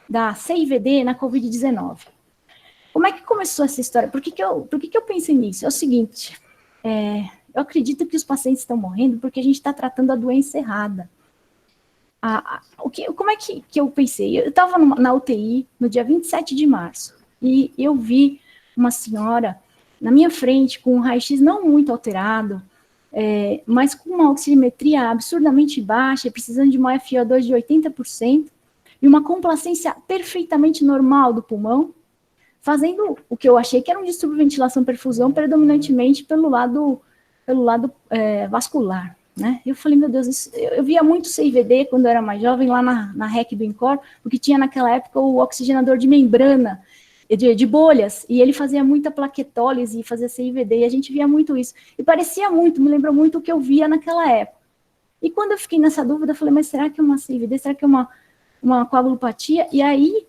da CIVD na Covid-19. Como é que começou essa história? Por que eu pensei nisso? É o seguinte, eu acredito que os pacientes estão morrendo porque a gente está tratando a doença errada. Como é que eu pensei? Eu estava na UTI no dia 27 de março, e eu vi uma senhora na minha frente com um raio-x não muito alterado, mas com uma oximetria absurdamente baixa, precisando de uma FiO2 de 80%, e uma complacência perfeitamente normal do pulmão, fazendo o que eu achei que era um distúrbio de ventilação-perfusão, predominantemente pelo lado vascular, né? Eu falei, meu Deus, eu via muito CIVD quando eu era mais jovem, lá na REC do INCOR, porque tinha naquela época o oxigenador de membrana, de bolhas, e ele fazia muita plaquetólise e fazia CIVD, e a gente via muito isso. E parecia muito, me lembrou muito o que eu via naquela época. E quando eu fiquei nessa dúvida, eu falei, mas será que é uma CIVD? Será que é uma coagulopatia? E aí,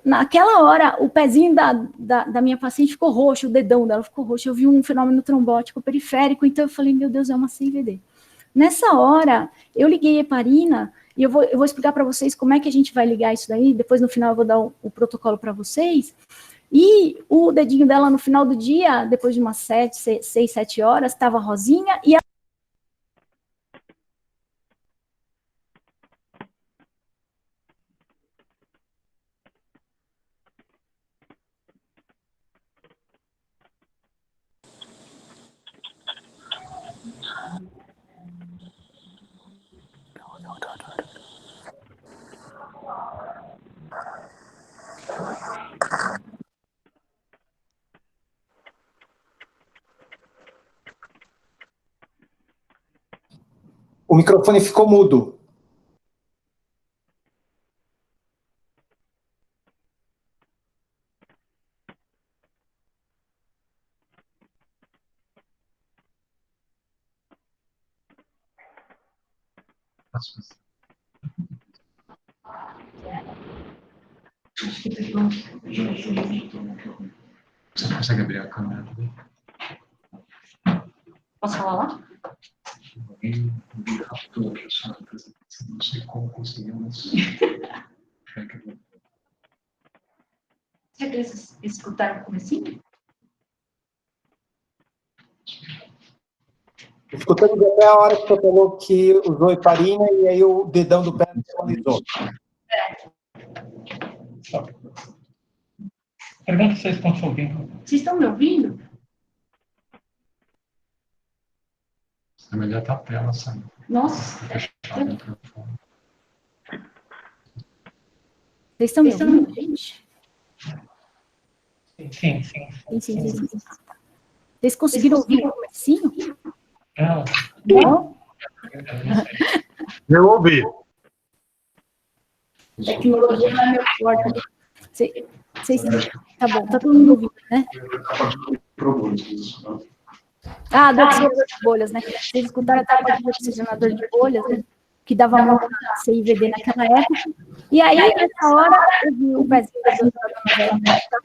naquela hora, o pezinho da minha paciente ficou roxo, o dedão dela ficou roxo, eu vi um fenômeno trombótico periférico, então eu falei, meu Deus, é uma CIVD. Nessa hora, eu liguei a heparina, e eu vou explicar para vocês como é que a gente vai ligar isso daí, depois no final eu vou dar o protocolo para vocês, e o dedinho dela no final do dia, depois de umas 6, 7 horas, estava rosinha, e O microfone ficou mudo. Você não consegue abrir a câmera também? Posso falar lá? Alguém captou aqui a sua apresentação. Não sei como conseguiu, mas... Será que eles escutaram o comecinho? Escutamos até a hora que você falou que usou heparina e aí o dedão do pé visualizou. Pergunta se vocês estão te ouvindo. Vocês estão me ouvindo? é melhor estar a tela, sabe? Nossa. Fechar o microfone. Vocês estão me ouvindo, gente? Sim. Sim. Vocês conseguiram ouvir o comecinho? Não. Eu ouvi. Tecnologia não é meu forte. Tá bom, tá todo mundo ouvindo, né? Do oxigenador de bolhas, né? Vocês escutaram até a parte do oxigenador de bolhas, né? Que dava muito CIVD naquela época. E aí, nessa hora, eu vi o pezinho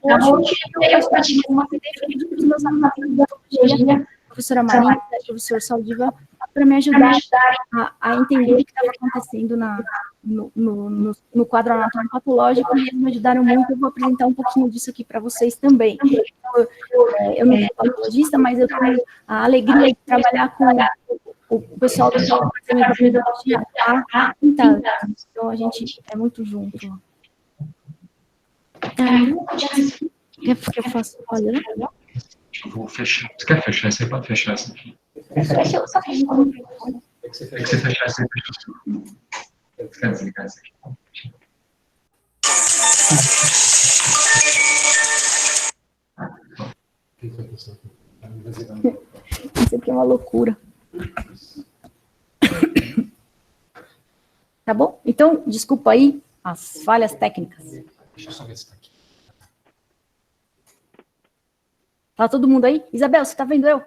da roxo, e eu tive uma referência dos meus alunos da biologia, a professora Maria, o professor Saldiva, para me ajudar a entender o que estava acontecendo no quadro anatômico patológico, e eles me ajudaram muito. Eu vou apresentar um pouquinho disso aqui para vocês também. Eu não sou patologista, mas eu tenho a alegria de trabalhar com o pessoal do departamento de biologia há 30 anos. Então, a gente é muito junto. Quer que eu faça? Olha. Eu vou fechar. Você quer fechar? Você pode fechar essa aqui. Deixa eu só fechar o microfone. É que você fechar essa aqui. Você quer desligar essa aqui? Isso aqui é uma loucura. Tá bom? Então, desculpa aí as falhas técnicas. Deixa eu só ver se está aqui. Tá todo mundo aí? Isabel, você tá vendo eu?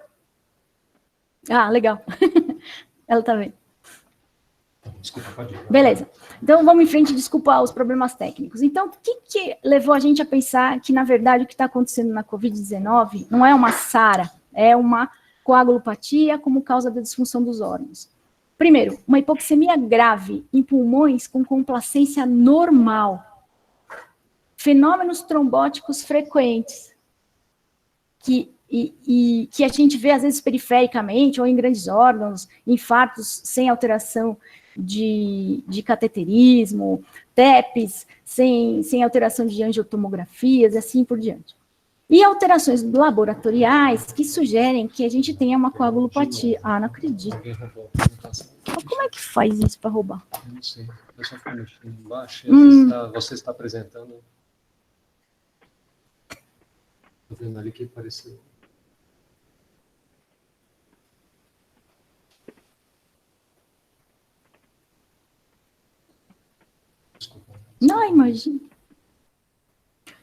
Legal. Ela tá vendo. Desculpa, pode ir. Beleza. Então, vamos em frente, desculpa os problemas técnicos. Então, o que levou a gente a pensar que, na verdade, o que está acontecendo na Covid-19 não é uma SARA, é uma coagulopatia como causa da disfunção dos órgãos. Primeiro, uma hipoxemia grave em pulmões com complacência normal. fenômenos trombóticos frequentes, que a gente vê, às vezes, perifericamente, ou em grandes órgãos, infartos sem alteração de cateterismo, TEPs, sem alteração de angiotomografias, e assim por diante. E alterações laboratoriais que sugerem que a gente tenha uma coagulopatia. Ah, não acredito. Alguém roubou a apresentação. Mas como é que faz isso para roubar? Eu não sei. Eu só fui mexendo embaixo e você está apresentando. Estou vendo ali que apareceu. Desculpa. Não, imagina.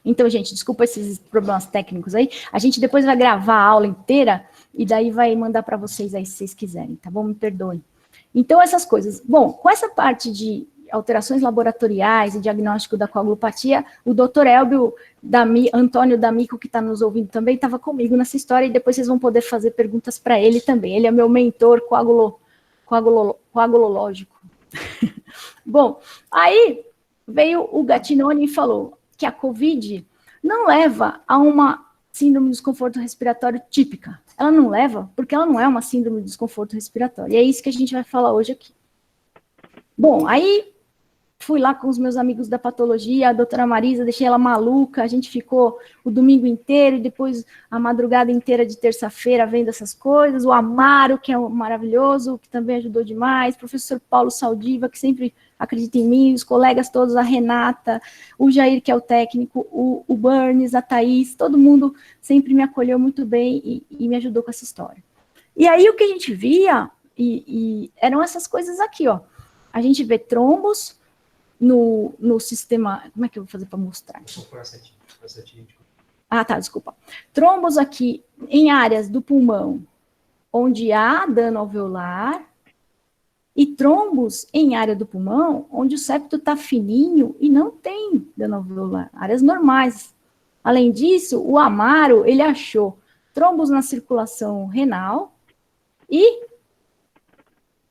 Então, gente, desculpa esses problemas técnicos aí. A gente depois vai gravar a aula inteira e daí vai mandar para vocês aí se vocês quiserem, tá bom? Me perdoem. Então, essas coisas. Bom, com essa parte de alterações laboratoriais e diagnóstico da coagulopatia, o doutor Elbio Antônio D'Amico, que está nos ouvindo também, estava comigo nessa história e depois vocês vão poder fazer perguntas para ele também. Ele é meu mentor coagulológico. Bom, aí veio o Gattinoni e falou que a COVID não leva a uma síndrome de desconforto respiratório típica. Ela não leva porque ela não é uma síndrome de desconforto respiratório. E é isso que a gente vai falar hoje aqui. Bom, aí fui lá com os meus amigos da patologia, a doutora Marisa, deixei ela maluca, a gente ficou o domingo inteiro e depois a madrugada inteira de terça-feira vendo essas coisas, o Amaro, que é maravilhoso, que também ajudou demais, o professor Paulo Saldiva, que sempre acredita em mim, os colegas todos, a Renata, o Jair, que é o técnico, o Burns, a Thaís, todo mundo sempre me acolheu muito bem e me ajudou com essa história. E aí o que a gente via, eram essas coisas aqui, ó, a gente vê trombos, no sistema... Como é que eu vou fazer para mostrar? Ah, tá, desculpa. Trombos aqui em áreas do pulmão onde há dano alveolar e trombos em área do pulmão onde o septo está fininho e não tem dano alveolar. Áreas normais. Além disso, o Amaro, ele achou trombos na circulação renal e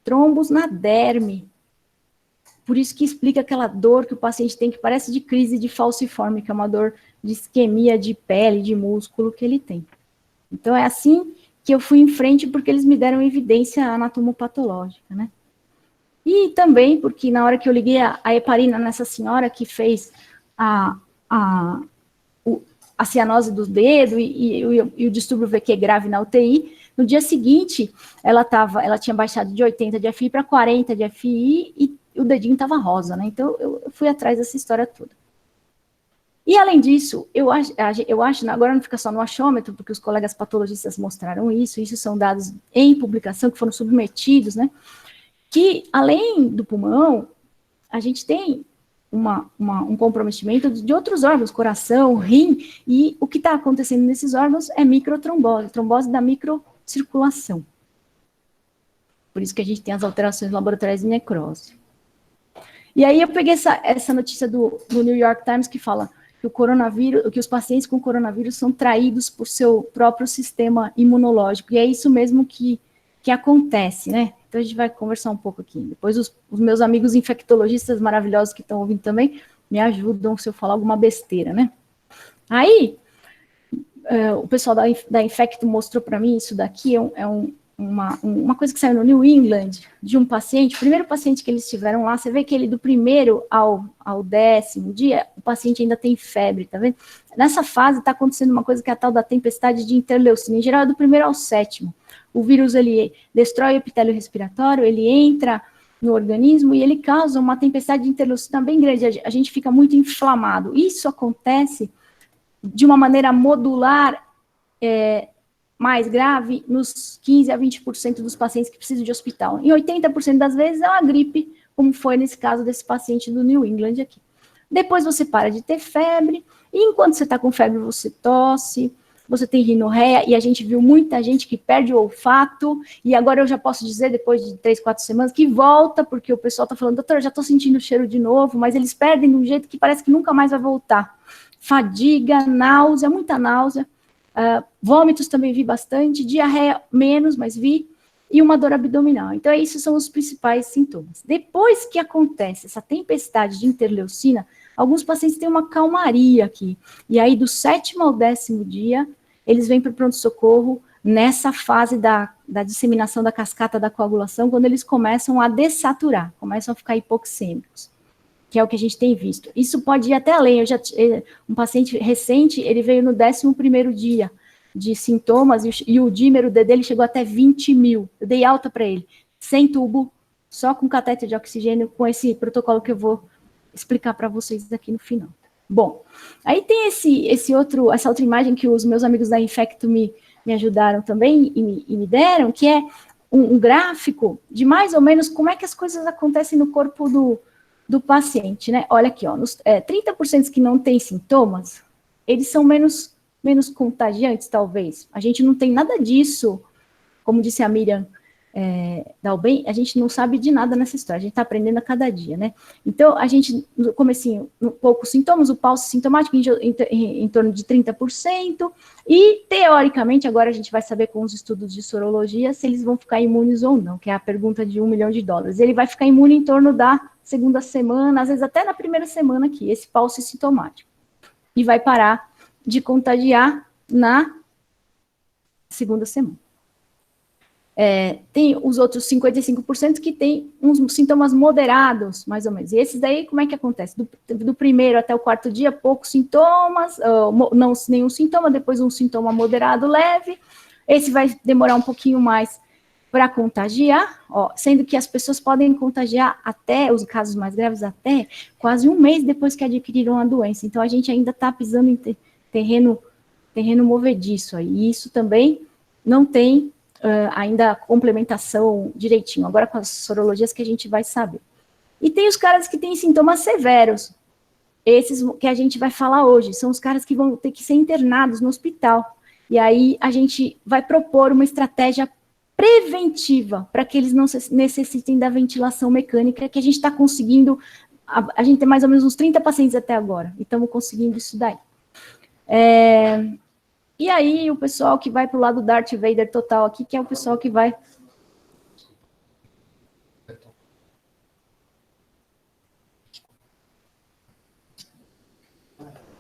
trombos na derme. Por isso que explica aquela dor que o paciente tem, que parece de crise de falciforme, que é uma dor de isquemia de pele, de músculo que ele tem. Então, é assim que eu fui em frente, porque eles me deram evidência anatomopatológica, né? E também porque na hora que eu liguei a heparina nessa senhora que fez a cianose do dedo e o distúrbio VQ grave na UTI, no dia seguinte, ela tinha baixado de 80 de FI para 40 de FI e o dedinho estava rosa, né? Então, eu fui atrás dessa história toda. E, além disso, eu acho, agora não fica só no achômetro, porque os colegas patologistas mostraram isso são dados em publicação, que foram submetidos, né? Que, além do pulmão, a gente tem um comprometimento de outros órgãos, coração, rim, e o que está acontecendo nesses órgãos é microtrombose, trombose da microcirculação. Por isso que a gente tem as alterações laboratoriais de necrose. E aí eu peguei essa notícia do New York Times que fala que o coronavírus, que os pacientes com coronavírus são traídos por seu próprio sistema imunológico. E é isso mesmo que acontece, né? Então a gente vai conversar um pouco aqui. Depois os meus amigos infectologistas maravilhosos que estão ouvindo também me ajudam se eu falar alguma besteira, né? Aí o pessoal da Infecto mostrou para mim isso daqui, uma coisa que saiu no New England, de um paciente, o primeiro paciente que eles tiveram lá, você vê que ele do primeiro ao 10º dia, o paciente ainda tem febre, tá vendo? Nessa fase está acontecendo uma coisa que é a tal da tempestade de interleucina, em geral é do primeiro ao 7º. O vírus, ele destrói o epitélio respiratório, ele entra no organismo e ele causa uma tempestade de interleucina bem grande, a gente fica muito inflamado. Isso acontece de uma maneira modular, mais grave nos 15% a 20% dos pacientes que precisam de hospital. Em 80% das vezes é uma gripe, como foi nesse caso desse paciente do New England aqui. Depois você para de ter febre, e enquanto você está com febre você tosse, você tem rinorreia, e a gente viu muita gente que perde o olfato, e agora eu já posso dizer, depois de 3, 4 semanas, que volta, porque o pessoal está falando, doutor, eu já estou sentindo o cheiro de novo, mas eles perdem de um jeito que parece que nunca mais vai voltar. Fadiga, náusea, muita náusea, vômitos também vi bastante, diarreia menos, mas vi, e uma dor abdominal. Então, esses são os principais sintomas. Depois que acontece essa tempestade de interleucina, alguns pacientes têm uma calmaria aqui. E aí, do 7º ao 10º dia, eles vêm para o pronto-socorro nessa fase da disseminação da cascata da coagulação, quando eles começam a dessaturar, começam a ficar hipoxêmicos, que é o que a gente tem visto. Isso pode ir até além. Um paciente recente, ele veio no 11º dia de sintomas, e o dímero dele chegou até 20 mil. Eu dei alta para ele, sem tubo, só com catéter de oxigênio, com esse protocolo que eu vou explicar para vocês aqui no final. Bom, aí tem essa outra imagem que os meus amigos da Infecto me ajudaram também e me deram, que é um gráfico de mais ou menos como é que as coisas acontecem no corpo do paciente, né? Olha aqui, ó, 30% que não têm sintomas, eles são menos contagiantes, talvez. A gente não tem nada disso, como disse a Miriam Dalben, a gente não sabe de nada nessa história, a gente está aprendendo a cada dia, né? Então, a gente, no comecinho, poucos sintomas, o pulso sintomático em torno de 30%, e, teoricamente, agora a gente vai saber com os estudos de sorologia se eles vão ficar imunes ou não, que é a pergunta de $1 milhão. Ele vai ficar imune em torno da 2ª semana, às vezes até na 1ª semana aqui, esse pulso sintomático, e vai parar de contagiar na 2ª semana. Tem os outros 55% que tem uns sintomas moderados, mais ou menos. E esses daí, como é que acontece? Do 1º até o 4º dia, poucos sintomas, não nenhum sintoma, depois um sintoma moderado leve. Esse vai demorar um pouquinho mais para contagiar, sendo que as pessoas podem contagiar até, os casos mais graves, até quase 1 mês depois que adquiriram a doença. Então, a gente ainda está pisando em terreno movediço aí. E isso também não tem ainda a complementação direitinho. Agora com as sorologias que a gente vai saber. E tem os caras que têm sintomas severos. Esses que a gente vai falar hoje. São os caras que vão ter que ser internados no hospital. E aí a gente vai propor uma estratégia preventiva para que eles não necessitem da ventilação mecânica, que a gente está conseguindo. A gente tem mais ou menos uns 30 pacientes até agora. E estamos conseguindo isso daí. E aí, o pessoal que vai para o lado Darth Vader total aqui, que é o pessoal que vai...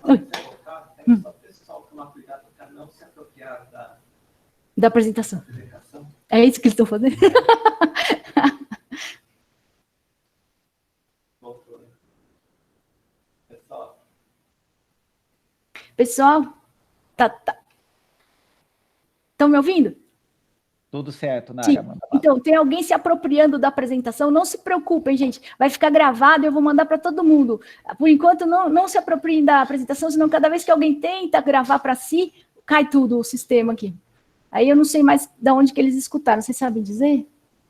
Oi. Da apresentação. É isso que eles estão fazendo? Pessoal, estão me ouvindo? Tudo certo, Nara. Sim. Então, tem alguém se apropriando da apresentação? Não se preocupem, gente. Vai ficar gravado e eu vou mandar para todo mundo. Por enquanto, não se apropriem da apresentação, senão cada vez que alguém tenta gravar para si, cai tudo o sistema aqui. Aí eu não sei mais de onde que eles escutaram. Vocês sabem dizer?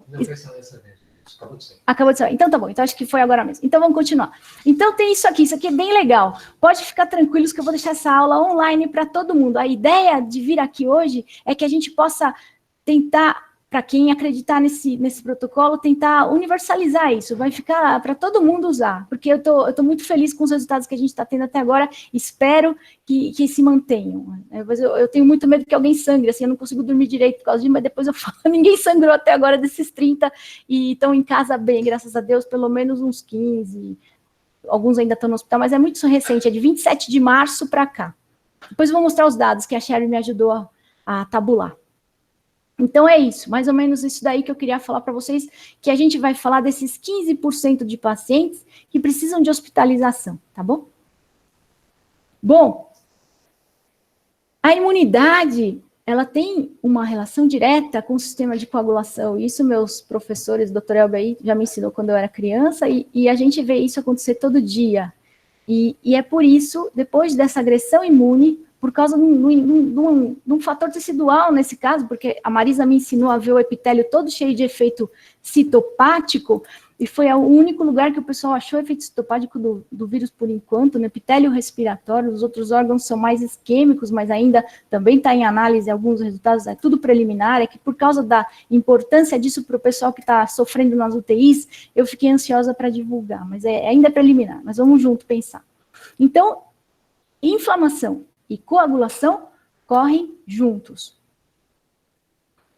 Não foi essa vez. Acabou de sair. Acabou de sair. Então tá bom. Então acho que foi agora mesmo. Então vamos continuar. Então tem isso aqui é bem legal. Pode ficar tranquilos que eu vou deixar essa aula online para todo mundo. A ideia de vir aqui hoje é que a gente possa tentar, para quem acreditar nesse protocolo, tentar universalizar isso. Vai ficar para todo mundo usar, porque eu tô muito feliz com os resultados que a gente está tendo até agora, espero que se mantenham. Eu tenho muito medo que alguém sangre, assim, eu não consigo dormir direito por causa disso, mas depois eu falo, ninguém sangrou até agora desses 30, e estão em casa bem, graças a Deus, pelo menos uns 15, alguns ainda estão no hospital, mas é muito recente, é de 27 de março para cá. Depois eu vou mostrar os dados que a Sherry me ajudou a tabular. Então, é isso, mais ou menos isso daí que eu queria falar para vocês, que a gente vai falar desses 15% de pacientes que precisam de hospitalização, tá bom? Bom, a imunidade, ela tem uma relação direta com o sistema de coagulação, isso meus professores, Dr. Elber aí, já me ensinou quando eu era criança, e a gente vê isso acontecer todo dia. E é por isso, depois dessa agressão imune, por causa de um fator tecidual nesse caso, porque a Marisa me ensinou a ver o epitélio todo cheio de efeito citopático, e foi o único lugar que o pessoal achou efeito citopático do vírus por enquanto, no epitélio respiratório. Os outros órgãos são mais isquêmicos, mas ainda também está em análise alguns resultados, é tudo preliminar, é que por causa da importância disso para o pessoal que está sofrendo nas UTIs, eu fiquei ansiosa para divulgar, mas ainda é preliminar, mas vamos junto pensar. Então, inflamação e coagulação correm juntos.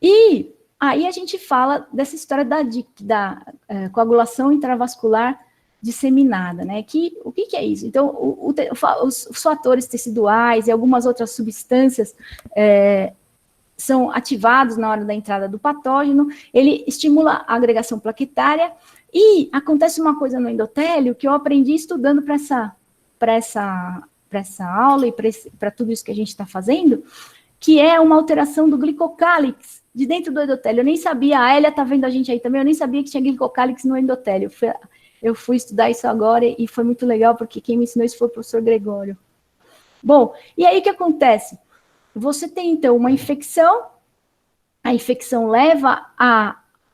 E aí a gente fala dessa história da coagulação intravascular disseminada, né? O que é isso? Então, os fatores teciduais e algumas outras substâncias são ativados na hora da entrada do patógeno, ele estimula a agregação plaquetária, e acontece uma coisa no endotélio que eu aprendi estudando para essa aula e para tudo isso que a gente está fazendo, que é uma alteração do glicocálix de dentro do endotélio. Eu nem sabia, a Elia está vendo a gente aí também, eu nem sabia que tinha glicocálix no endotélio. Eu fui estudar isso agora e foi muito legal, porque quem me ensinou isso foi o professor Gregório. Bom, e aí o que acontece? Você tem, então, uma infecção, a infecção leva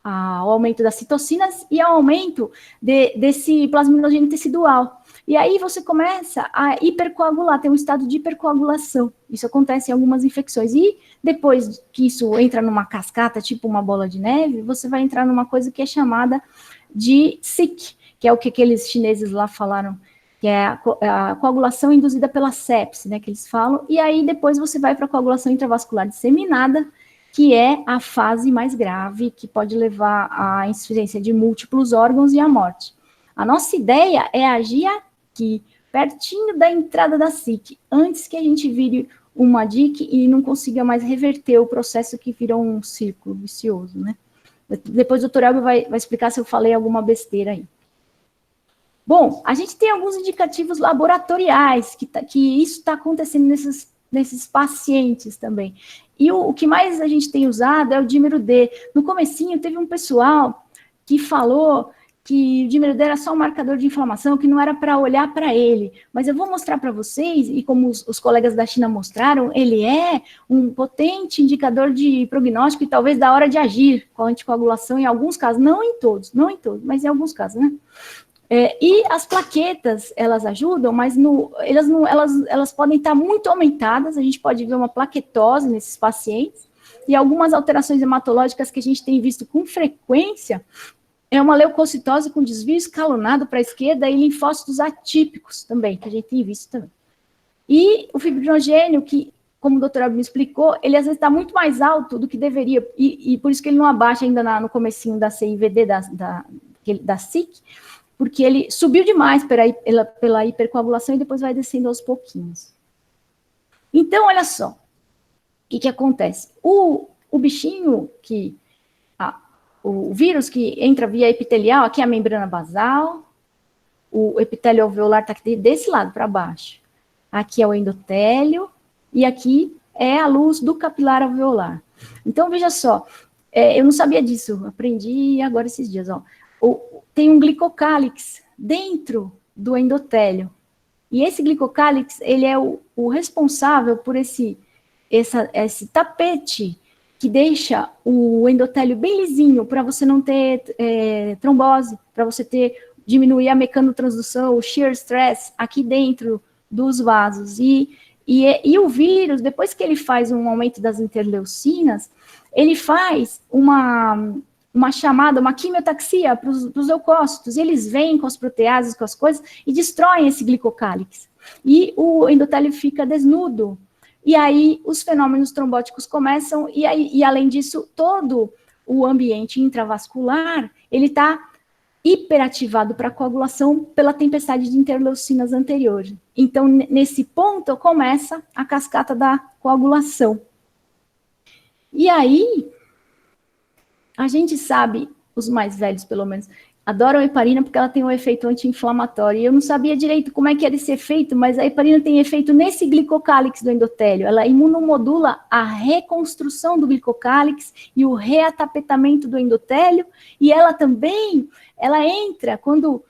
ao aumento das citocinas e ao aumento desse plasminogênio tecidual. E aí você começa a hipercoagular, tem um estado de hipercoagulação. Isso acontece em algumas infecções. E depois que isso entra numa cascata, tipo uma bola de neve, você vai entrar numa coisa que é chamada de SIC, que é o que aqueles chineses lá falaram, que é a coagulação induzida pela sepse, né, que eles falam, e aí depois você vai para a coagulação intravascular disseminada, que é a fase mais grave, que pode levar à insuficiência de múltiplos órgãos e à morte. A nossa ideia é agir aqui, pertinho da entrada da SIC, antes que a gente vire uma DIC e não consiga mais reverter o processo que virou um círculo vicioso, né? Depois o doutor Elber vai explicar se eu falei alguma besteira aí. Bom, a gente tem alguns indicativos laboratoriais que isso está acontecendo nesses pacientes também. E o que mais a gente tem usado é o dímero D. No comecinho, teve um pessoal que falou que o dímero D era só um marcador de inflamação, que não era para olhar para ele. Mas eu vou mostrar para vocês, e como os colegas da China mostraram, ele é um potente indicador de prognóstico e talvez da hora de agir com a anticoagulação em alguns casos, não em todos, mas em alguns casos, né? E as plaquetas, elas ajudam, mas elas podem estar muito aumentadas, a gente pode ver uma plaquetose nesses pacientes, e algumas alterações hematológicas que a gente tem visto com frequência, é uma leucocitose com desvio escalonado para a esquerda e linfócitos atípicos também, que a gente tem visto também. E o fibrinogênio, que, como o doutor Abel me explicou, ele às vezes está muito mais alto do que deveria, e por isso que ele não abaixa ainda no comecinho da CIVD, da SIC, porque ele subiu demais pela hipercoagulação e depois vai descendo aos pouquinhos. Então, olha só, o que acontece? O bichinho, o vírus que entra via epitelial, aqui é a membrana basal, o epitélio alveolar está desse lado para baixo. Aqui é o endotélio, e aqui é a luz do capilar alveolar. Então, veja só, eu não sabia disso, aprendi agora esses dias, ó. Tem um glicocálix dentro do endotélio. E esse glicocálix, ele é o responsável por esse tapete que deixa o endotélio bem lisinho, para você não ter trombose, para você diminuir a mecanotransdução, o shear stress aqui dentro dos vasos. E o vírus, depois que ele faz um aumento das interleucinas, ele faz uma chamada, uma quimiotaxia para os leucócitos, e eles vêm com as proteases, com as coisas, e destroem esse glicocálix. E o endotélio fica desnudo. E aí os fenômenos trombóticos começam, e além disso, todo o ambiente intravascular, ele está hiperativado para coagulação pela tempestade de interleucinas anterior. Então, nesse ponto, começa a cascata da coagulação. E aí, a gente sabe, os mais velhos pelo menos, adoram a heparina porque ela tem um efeito anti-inflamatório. E eu não sabia direito como é que era esse efeito, mas a heparina tem efeito nesse glicocálix do endotélio. Ela imunomodula a reconstrução do glicocálix e o reatapetamento do endotélio, e ela também, entra, quando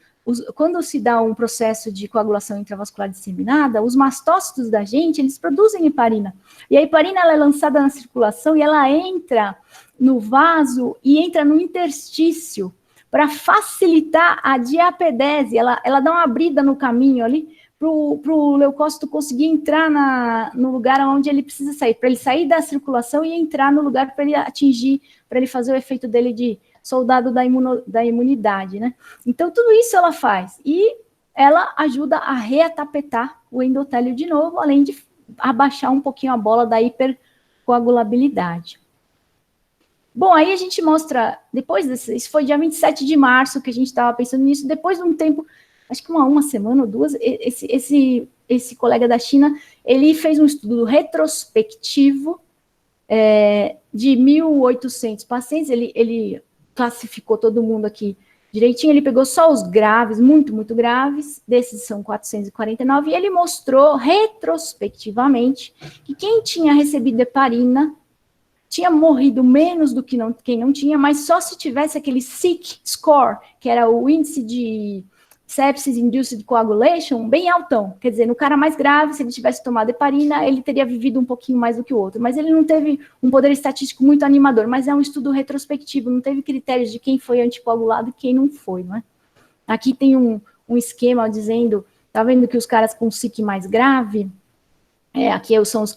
se dá um processo de coagulação intravascular disseminada, os mastócitos da gente, eles produzem heparina. E a heparina, ela é lançada na circulação e ela entra no vaso e entra no interstício para facilitar a diapedese. Ela dá uma abrida no caminho ali para o leucócito conseguir entrar no lugar onde ele precisa sair, para ele sair da circulação e entrar no lugar para ele atingir, para ele fazer o efeito dele de soldado da imunidade, né? Então, tudo isso ela faz, e ela ajuda a reatapetar o endotélio de novo, além de abaixar um pouquinho a bola da hipercoagulabilidade. Bom, aí a gente mostra, depois isso foi dia 27 de março que a gente estava pensando nisso, depois de um tempo, acho que uma semana ou duas, esse colega da China, ele fez um estudo retrospectivo de 1.800 pacientes, ele classificou todo mundo aqui direitinho, ele pegou só os graves, muito, muito graves, desses são 449, e ele mostrou retrospectivamente que quem tinha recebido heparina tinha morrido menos do que quem não tinha, mas só se tivesse aquele SIC score, que era o índice de sepsis-induced coagulation, bem altão. Quer dizer, no cara mais grave, se ele tivesse tomado heparina, ele teria vivido um pouquinho mais do que o outro. Mas ele não teve um poder estatístico muito animador, mas é um estudo retrospectivo, não teve critérios de quem foi anticoagulado e quem não foi, não é? Aqui tem um esquema dizendo, tá vendo que os caras com SIC mais grave, aqui são os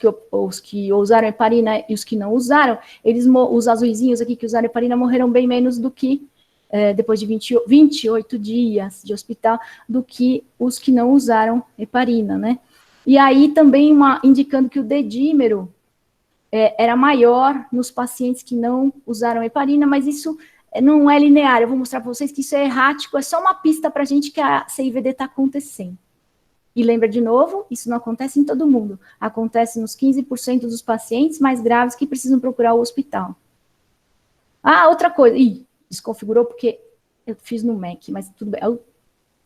que usaram heparina e os que não usaram, os azuizinhos aqui que usaram heparina morreram bem menos do que depois de 28 dias de hospital, do que os que não usaram heparina, né? E aí também indicando que o D-dímero era maior nos pacientes que não usaram heparina, mas isso não é linear. Eu vou mostrar para vocês que isso é errático, é só uma pista para a gente que a CIVD está acontecendo. E lembra de novo, isso não acontece em todo mundo. Acontece nos 15% dos pacientes mais graves que precisam procurar o hospital. Ah, outra coisa. Desconfigurou porque eu fiz no Mac, mas tudo bem.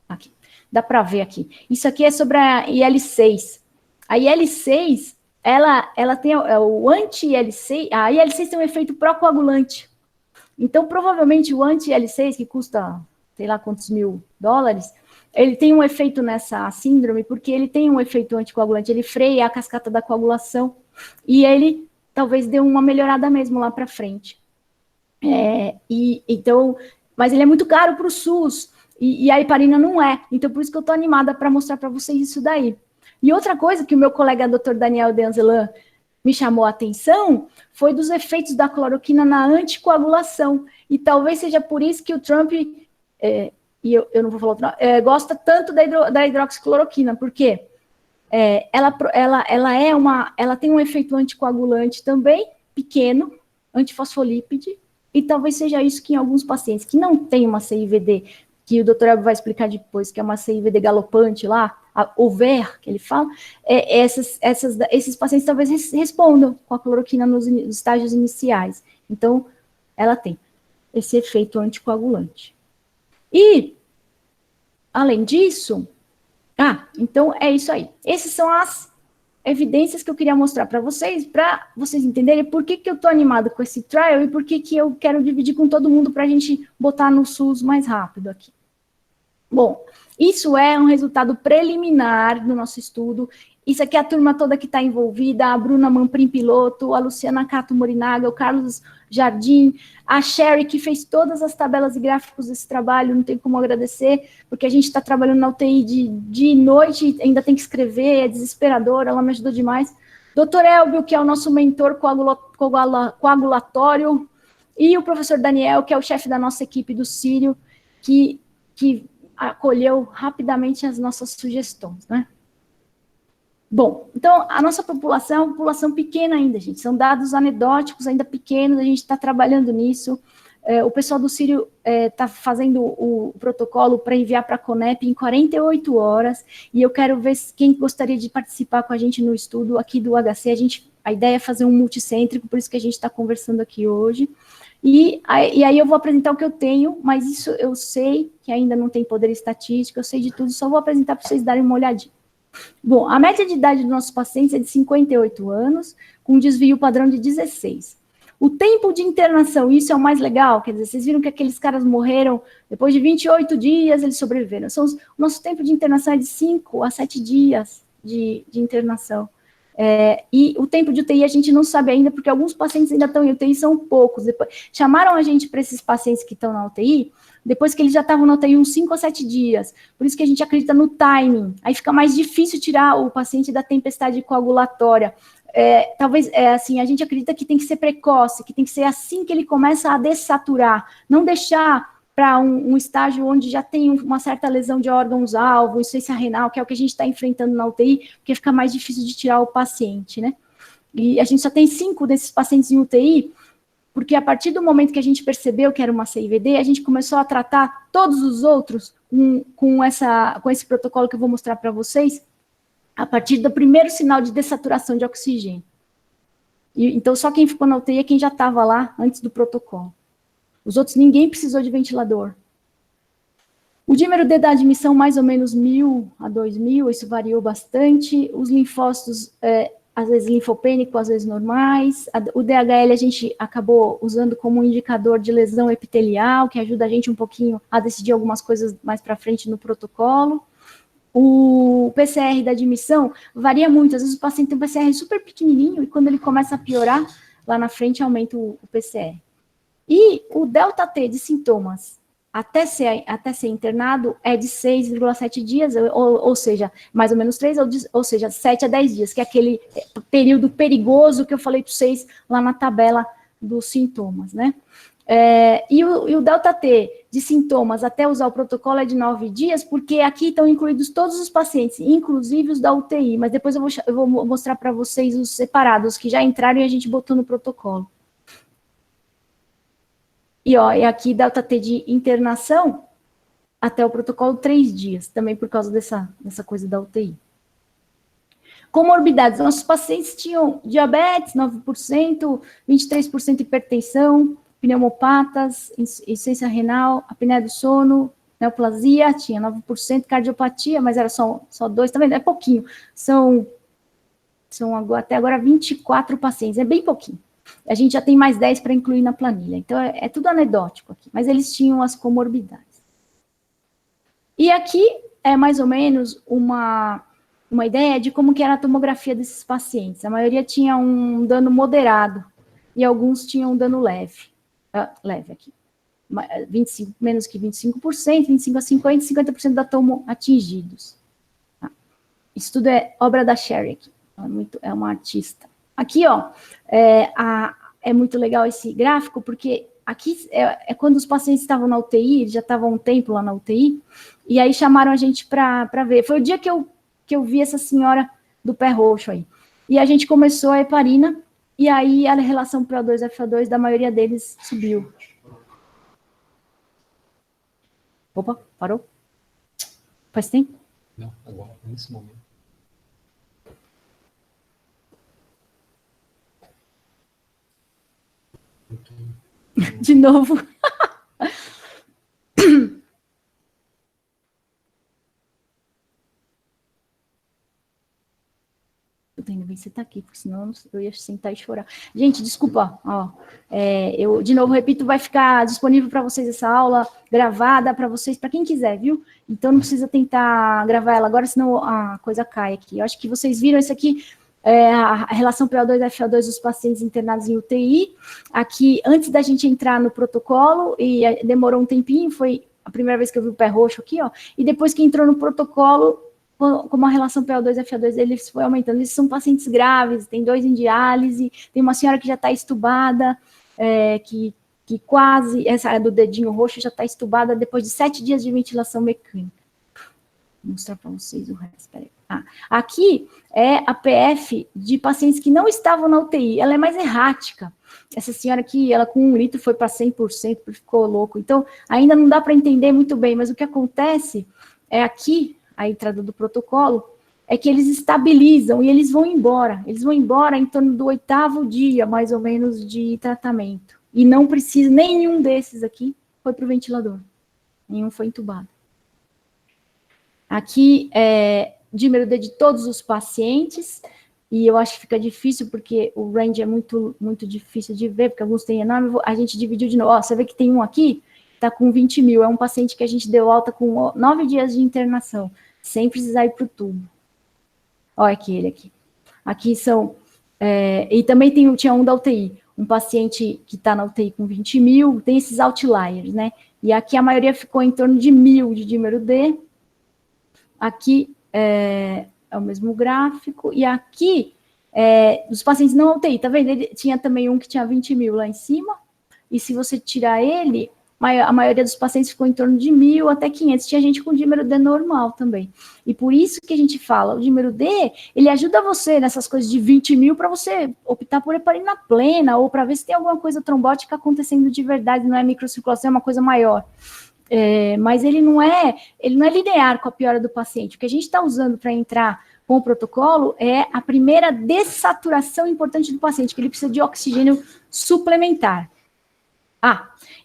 Aqui, dá para ver aqui. Isso aqui é sobre a IL-6. A IL-6, ela tem o anti-IL-6, a IL-6 tem um efeito pró-coagulante. Então, provavelmente, o anti-IL-6, que custa, sei lá quantos $1.000, ele tem um efeito nessa síndrome, porque ele tem um efeito anticoagulante, ele freia a cascata da coagulação, e ele talvez dê uma melhorada mesmo lá para frente. Então, mas ele é muito caro para o SUS, e a heparina não é, então por isso que eu estou animada para mostrar para vocês isso daí. E outra coisa que o meu colega Dr. Daniel Deanzelan me chamou a atenção, foi dos efeitos da cloroquina na anticoagulação, e talvez seja por isso que o Trump, e eu não vou falar outro nome, gosta tanto da hidroxicloroquina, porque ela tem um efeito anticoagulante também, pequeno, antifosfolípide, e talvez seja isso que em alguns pacientes que não têm uma CIVD, que o doutor Elber vai explicar depois, que é uma CIVD galopante lá, a OVER, que ele fala, esses pacientes talvez respondam com a cloroquina nos estágios iniciais. Então, ela tem esse efeito anticoagulante. E, além disso, então é isso aí. Essas são as evidências que eu queria mostrar para vocês entenderem por que eu estou animado com esse trial e por que eu quero dividir com todo mundo para a gente botar no SUS mais rápido aqui. Bom, isso é um resultado preliminar do nosso estudo. Isso aqui é a turma toda que está envolvida, a Bruna Manprim Piloto, a Luciana Cato Morinaga, o Carlos Jardim, a Sherry, que fez todas as tabelas e gráficos desse trabalho, não tem como agradecer, porque a gente está trabalhando na UTI de noite, ainda tem que escrever, é desesperador, ela me ajudou demais. Dr. Elbio, que é o nosso mentor coagulatório, e o professor Daniel, que é o chefe da nossa equipe do Sírio, que acolheu rapidamente as nossas sugestões, né? Bom, então, a nossa população é uma população pequena ainda, gente. São dados anedóticos ainda pequenos, a gente está trabalhando nisso. O pessoal do Sírio está fazendo o protocolo para enviar para a Conep em 48 horas, e eu quero ver quem gostaria de participar com a gente no estudo aqui do HC. A ideia é fazer um multicêntrico, por isso que a gente está conversando aqui hoje. E aí eu vou apresentar o que eu tenho, mas isso eu sei que ainda não tem poder estatístico, eu sei de tudo, só vou apresentar para vocês darem uma olhadinha. Bom, a média de idade dos nossos pacientes é de 58 anos, com desvio padrão de 16. O tempo de internação, isso é o mais legal, quer dizer, vocês viram que aqueles caras morreram, depois de 28 dias eles sobreviveram. O nosso tempo de internação é de 5 a 7 dias de internação. E o tempo de UTI a gente não sabe ainda, porque alguns pacientes ainda estão em UTI, são poucos. Chamaram a gente para esses pacientes que estão na UTI, depois que eles já estavam na UTI uns 5 a 7 dias. Por isso que a gente acredita no timing. Aí fica mais difícil tirar o paciente da tempestade coagulatória. Talvez, assim, a gente acredita que tem que ser precoce, que tem que ser assim que ele começa a dessaturar. Não deixar para um estágio onde já tem uma certa lesão de órgãos-alvo, insuficiência renal, que é o que a gente está enfrentando na UTI, porque fica mais difícil de tirar o paciente, né? E a gente só tem 5 desses pacientes em UTI, porque a partir do momento que a gente percebeu que era uma CIVD, a gente começou a tratar todos os outros com esse protocolo que eu vou mostrar para vocês, a partir do primeiro sinal de dessaturação de oxigênio. Então, só quem ficou na UTI é quem já estava lá antes do protocolo. Os outros, ninguém precisou de ventilador. O dímero D da admissão, mais ou menos 1.000 a 2.000, isso variou bastante. Os linfócitos, às vezes linfopênico, às vezes normais. O DHL a gente acabou usando como um indicador de lesão epitelial, que ajuda a gente um pouquinho a decidir algumas coisas mais para frente no protocolo. O PCR da admissão varia muito. Às vezes o paciente tem um PCR super pequenininho e quando ele começa a piorar, lá na frente aumenta o PCR. E o delta T de sintomas até ser internado é de 6,7 dias, ou seja, mais ou menos 3, ou seja, 7 a 10 dias, que é aquele período perigoso que eu falei para vocês lá na tabela dos sintomas, né? E o delta T de sintomas até usar o protocolo é de 9 dias, porque aqui estão incluídos todos os pacientes, inclusive os da UTI, mas depois eu vou mostrar para vocês os separados, que já entraram e a gente botou no protocolo. E aqui delta T de internação até o protocolo 3 dias, também por causa dessa coisa da UTI. Comorbidades, nossos pacientes tinham diabetes, 9%, 23% hipertensão, pneumopatas, insuficiência renal, apneia do sono, neoplasia, tinha 9%, cardiopatia, mas era só 2, tá vendo? É pouquinho. São até agora 24 pacientes, é bem pouquinho. A gente já tem mais 10 para incluir na planilha, então é tudo anedótico aqui, mas eles tinham as comorbidades. E aqui é mais ou menos uma ideia de como que era a tomografia desses pacientes. A maioria tinha um dano moderado e alguns tinham um dano leve. Leve aqui. 25, menos que 25%, 25 a 50% da tomo atingidos. Tá? Isso tudo é obra da Sherry aqui. É uma artista. Aqui, é muito legal esse gráfico, porque aqui é quando os pacientes estavam na UTI, já estavam um tempo lá na UTI, e aí chamaram a gente para ver. Foi o dia que eu vi essa senhora do pé roxo aí. E a gente começou a heparina, e aí a relação PO2-FO2 da maioria deles subiu. Opa, parou? Faz tempo? Não, agora, nesse momento. De novo. Ainda bem que você está aqui, porque senão eu ia sentar e chorar. Gente, desculpa, eu de novo repito, vai ficar disponível para vocês essa aula gravada para vocês, para quem quiser, viu? Então não precisa tentar gravar ela agora, senão a coisa cai aqui. Eu acho que vocês viram isso aqui, a relação PO2-FO2 dos pacientes internados em UTI. Aqui, antes da gente entrar no protocolo, e demorou um tempinho, foi a primeira vez que eu vi o pé roxo aqui, e depois que entrou no protocolo, como a relação PO2-FO2 deles foi aumentando. Eles são pacientes graves, tem 2 em diálise, tem uma senhora que já está estubada, que quase, essa do dedinho roxo já está estubada depois de 7 dias de ventilação mecânica. Vou mostrar para vocês o resto, peraí. Aqui é a PF de pacientes que não estavam na UTI, ela é mais errática. Essa senhora aqui, ela com 1 litro foi para 100%, ficou louco. Então, ainda não dá para entender muito bem, mas o que acontece é aqui, a entrada do protocolo, é que eles estabilizam e eles vão embora. Eles vão embora em torno do 8º dia, mais ou menos, de tratamento. E não precisa, nenhum desses aqui foi para o ventilador. Nenhum foi entubado. Aqui é dímero D de todos os pacientes, e eu acho que fica difícil, porque o range é muito, muito difícil de ver, porque alguns têm enorme, a gente dividiu de novo. Você vê que tem um aqui, está com 20 mil, é um paciente que a gente deu alta com 9 dias de internação, sem precisar ir para o tubo. Olha aqui, ele aqui. Aqui são, e também tinha um da UTI, um paciente que está na UTI com 20 mil, tem esses outliers, né? E aqui a maioria ficou em torno de 1.000 de dímero D. Aqui é o mesmo gráfico, e aqui, os pacientes não UTI, tá vendo? Ele tinha também um que tinha 20 mil lá em cima, e se você tirar ele, a maioria dos pacientes ficou em torno de 1.000 até 500. Tinha gente com dímero D normal também. E por isso que a gente fala, o dímero D, ele ajuda você nessas coisas de 20 mil para você optar por heparina plena, ou para ver se tem alguma coisa trombótica acontecendo de verdade, não é microcirculação, é uma coisa maior. mas ele não é linear com a piora do paciente. O que a gente está usando para entrar com o protocolo é a primeira dessaturação importante do paciente, que ele precisa de oxigênio suplementar.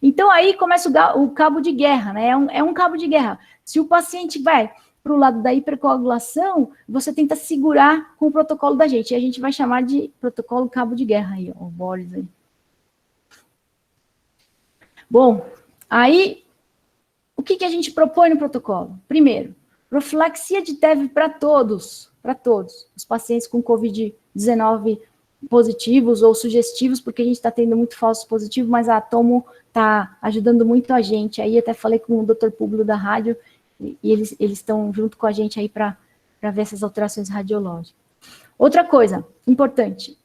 Então aí começa o cabo de guerra, né? É um cabo de guerra. Se o paciente vai para o lado da hipercoagulação, você tenta segurar com o protocolo da gente. E a gente vai chamar de protocolo cabo de guerra aí, ó, o Boris aí. Bom, aí, o que a gente propõe no protocolo? Primeiro, profilaxia de TEV para todos, os pacientes com COVID-19 positivos ou sugestivos, porque a gente está tendo muito falso positivo, mas a Tomo está ajudando muito a gente. Aí até falei com o Dr. Públio da rádio, e eles estão junto com a gente aí para ver essas alterações radiológicas. Outra coisa importante,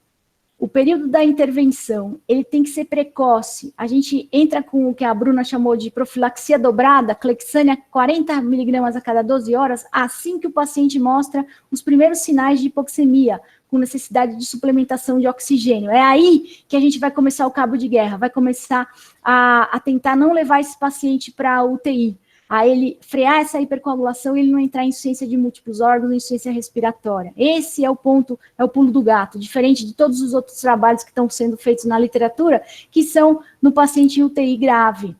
o período da intervenção, ele tem que ser precoce. A gente entra com o que a Bruna chamou de profilaxia dobrada, Clexane 40 miligramas a cada 12 horas, assim que o paciente mostra os primeiros sinais de hipoxemia, com necessidade de suplementação de oxigênio. É aí que a gente vai começar o cabo de guerra, vai começar a tentar não levar esse paciente para a UTI, a ele frear essa hipercoagulação e ele não entrar em insuficiência de múltiplos órgãos, em insuficiência respiratória. Esse é o ponto, é o pulo do gato, diferente de todos os outros trabalhos que estão sendo feitos na literatura, que são no paciente em UTI grave.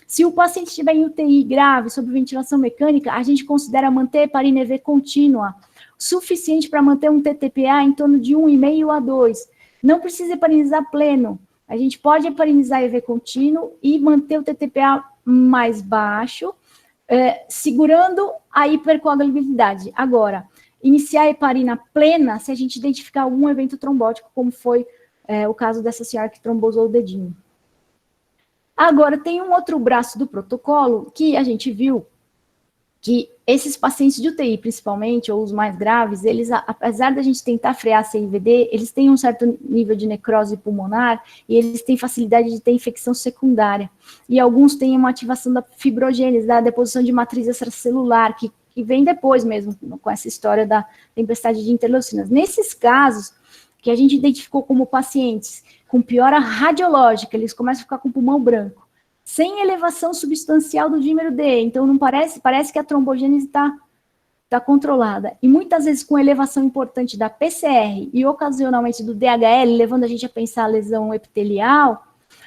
Se o paciente estiver em UTI grave, sob ventilação mecânica, a gente considera manter heparina EV contínua, suficiente para manter um TTPA em torno de 1,5 a 2. Não precisa heparinizar pleno. A gente pode heparinizar EV contínuo e manter o TTPA mais baixo, segurando a hipercoagulabilidade. Agora, iniciar a heparina plena se a gente identificar algum evento trombótico, como foi o caso dessa senhora que trombosou o dedinho. Agora, tem um outro braço do protocolo que a gente viu que esses pacientes de UTI, principalmente, ou os mais graves, eles, apesar da gente tentar frear a CIVD, eles têm um certo nível de necrose pulmonar e eles têm facilidade de ter infecção secundária. E alguns têm uma ativação da fibrogênese, da deposição de matriz extracelular, que vem depois mesmo, com essa história da tempestade de interleucinas. Nesses casos, que a gente identificou como pacientes com piora radiológica, eles começam a ficar com pulmão branco, sem elevação substancial do dímero D, então não parece que a trombogênese está controlada. E muitas vezes com elevação importante da PCR e ocasionalmente do DHL, levando a gente a pensar a lesão epitelial,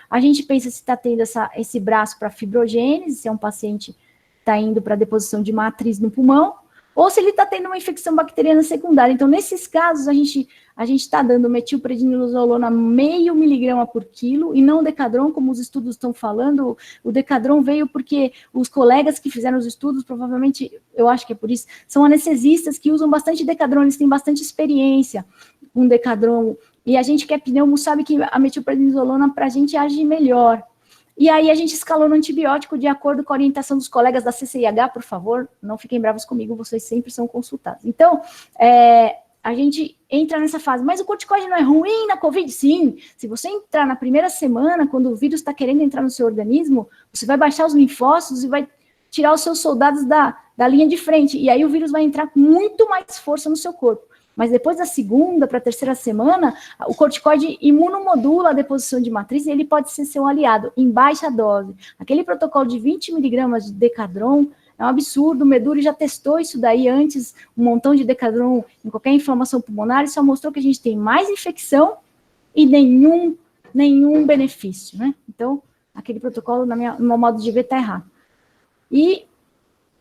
a gente pensa se está tendo esse braço para fibrogênese, se é um paciente que está indo para deposição de matriz no pulmão, ou se ele está tendo uma infecção bacteriana secundária. Então, nesses casos, a gente está dando metilprednisolona 0,5 miligrama por quilo, e não Decadron, como os estudos estão falando. O Decadron veio porque os colegas que fizeram os estudos, provavelmente, eu acho que é por isso, são anestesistas que usam bastante Decadron, eles têm bastante experiência com Decadron, e a gente que é pneumo sabe que a metilprednisolona para a gente age melhor. E aí a gente escalou no antibiótico de acordo com a orientação dos colegas da CCIH, por favor, não fiquem bravos comigo, vocês sempre são consultados. Então, a gente entra nessa fase, mas o corticoide não é ruim na Covid? Sim. Se você entrar na primeira semana, quando o vírus está querendo entrar no seu organismo, você vai baixar os linfócitos e vai tirar os seus soldados da linha de frente, e aí o vírus vai entrar com muito mais força no seu corpo. Mas depois da segunda para a terceira semana, o corticoide imunomodula a deposição de matriz e ele pode ser seu aliado em baixa dose. Aquele protocolo de 20 miligramas de Decadron é um absurdo, o Meduri já testou isso daí antes, um montão de Decadron em qualquer inflamação pulmonar, e só mostrou que a gente tem mais infecção e nenhum benefício, né? Então, aquele protocolo, no meu modo de ver, está errado. E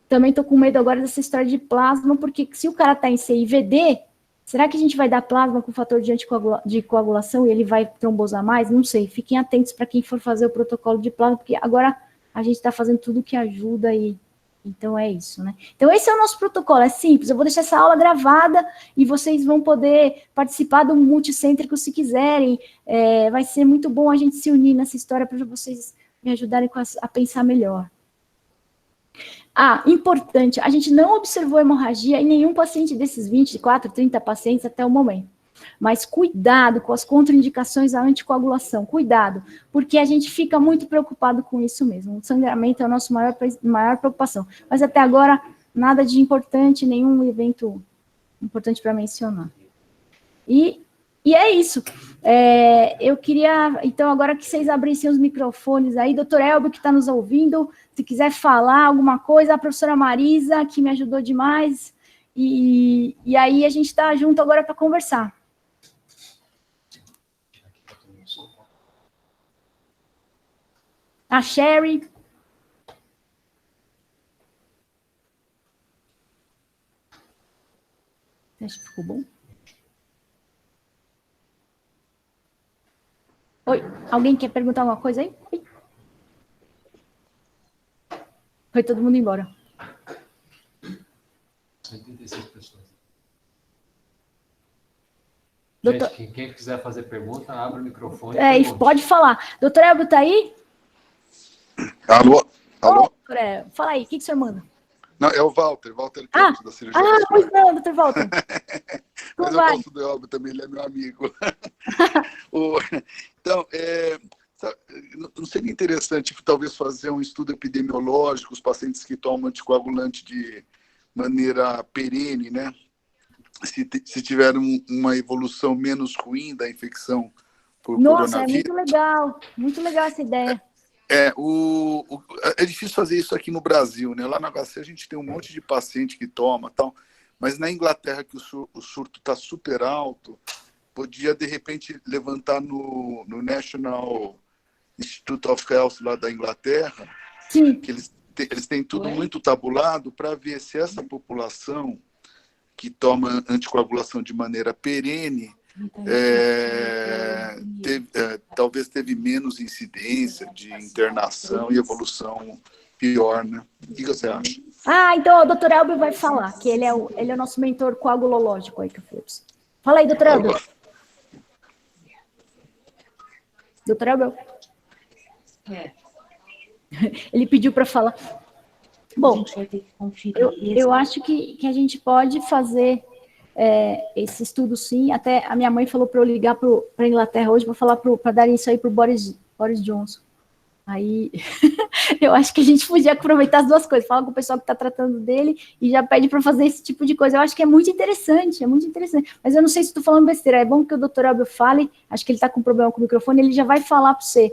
também estou com medo agora dessa história de plasma, porque se o cara está em CIVD, será que a gente vai dar plasma com fator de coagulação e ele vai trombosar mais? Não sei, fiquem atentos para quem for fazer o protocolo de plasma, porque agora a gente está fazendo tudo que ajuda e então é isso, né? Então esse é o nosso protocolo, é simples, eu vou deixar essa aula gravada e vocês vão poder participar do multicêntrico se quiserem, vai ser muito bom a gente se unir nessa história para vocês me ajudarem a pensar melhor. Importante, a gente não observou hemorragia em nenhum paciente desses 24, 30 pacientes até o momento. Mas cuidado com as contraindicações à anticoagulação, cuidado, porque a gente fica muito preocupado com isso mesmo. O sangramento é a nossa maior preocupação. Mas até agora, nada de importante, nenhum evento importante para mencionar. E é isso. Eu queria, então, agora que vocês abrissem os microfones aí, doutor Elber, que está nos ouvindo, se quiser falar alguma coisa, a professora Marisa, que me ajudou demais, e aí a gente está junto agora para conversar. A Sherry. Acho que ficou bom. Oi, alguém quer perguntar alguma coisa aí? Oi. Foi todo mundo embora. 86 pessoas. Doutor... Gente, quem quiser fazer pergunta, abre o microfone. Pode falar. Doutor Elber, tá aí? Alô? Alô? Fala aí, o que o senhor manda? Não, é o Walter Campos, da cirurgia. Pois não, doutor Walter. Mas eu gosto do Elber também, ele é meu amigo. Então, não seria interessante talvez fazer um estudo epidemiológico, os pacientes que tomam anticoagulante de maneira perene, né? Se tiver uma evolução menos ruim da infecção por coronavírus. Nossa, é muito legal essa ideia. É difícil fazer isso aqui no Brasil, né? Lá na HC a gente tem um monte de paciente que toma, tal, mas na Inglaterra, que o surto está super alto, podia, de repente, levantar no National Institute of Health lá da Inglaterra, Sim. que eles têm tudo muito tabulado para ver se essa população que toma anticoagulação de maneira perene talvez teve menos incidência de internação e evolução pior, né? O que você acha? Então o doutor Elber vai falar, que ele é o nosso mentor coagulológico aí que eu fiz. Fala aí, doutor Elber. Doutor Elber. Ele pediu para falar. Bom, eu acho que a gente pode fazer esse estudo, sim. Até a minha mãe falou para eu ligar para a Inglaterra hoje para falar para dar isso aí para o Boris Johnson. Aí, eu acho que a gente podia aproveitar as duas coisas, falar com o pessoal que está tratando dele e já pede para fazer esse tipo de coisa. Eu acho que é muito interessante. Mas eu não sei se estou falando besteira. É bom que o doutor Elber fale, acho que ele está com problema com o microfone, ele já vai falar para você.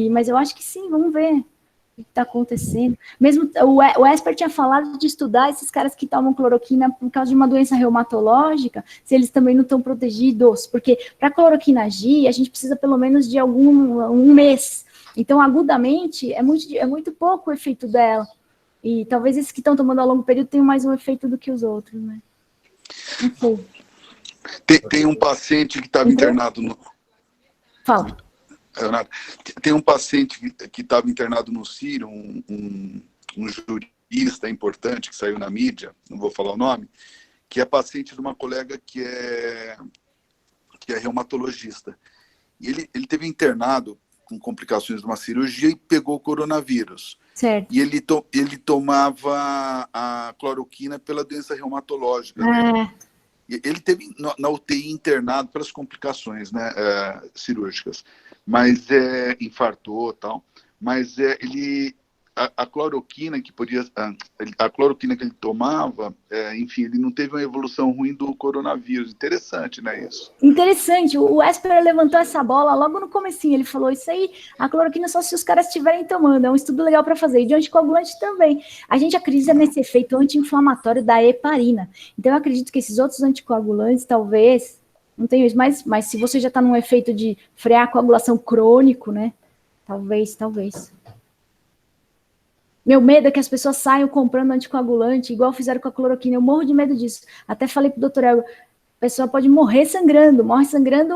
Mas eu acho que sim, vamos ver o que está acontecendo. Mesmo o Esper tinha falado de estudar esses caras que tomam cloroquina por causa de uma doença reumatológica, se eles também não estão protegidos, porque para a cloroquina agir, a gente precisa pelo menos de um mês. Então, agudamente, é muito pouco o efeito dela. E talvez esses que estão tomando a longo período tenham mais um efeito do que os outros, né? Não sei. Tem um paciente que estava internado no... Fala. Tem um paciente que estava internado no Sírio, um jurista importante que saiu na mídia, não vou falar o nome, que é paciente de uma colega que é reumatologista. E ele teve internado com complicações de uma cirurgia e pegou o coronavírus. Certo. E ele tomava a cloroquina pela doença reumatológica. Né? Ele teve na UTI internado pelas complicações, né, cirúrgicas, mas infartou, tal. Mas a cloroquina que ele tomava, enfim, ele não teve uma evolução ruim do coronavírus. Interessante, né, isso? Interessante. O Esper levantou essa bola logo no comecinho. Ele falou isso aí, a cloroquina só se os caras estiverem tomando. É um estudo legal para fazer. E de anticoagulante também. A gente acredita nesse efeito anti-inflamatório da heparina. Então, eu acredito que esses outros anticoagulantes, talvez, não tenho isso, mas se você já está num efeito de frear a coagulação crônico, né? Talvez. Meu medo é que as pessoas saiam comprando anticoagulante, igual fizeram com a cloroquina. Eu morro de medo disso. Até falei pro doutor Elber, a pessoa pode morre sangrando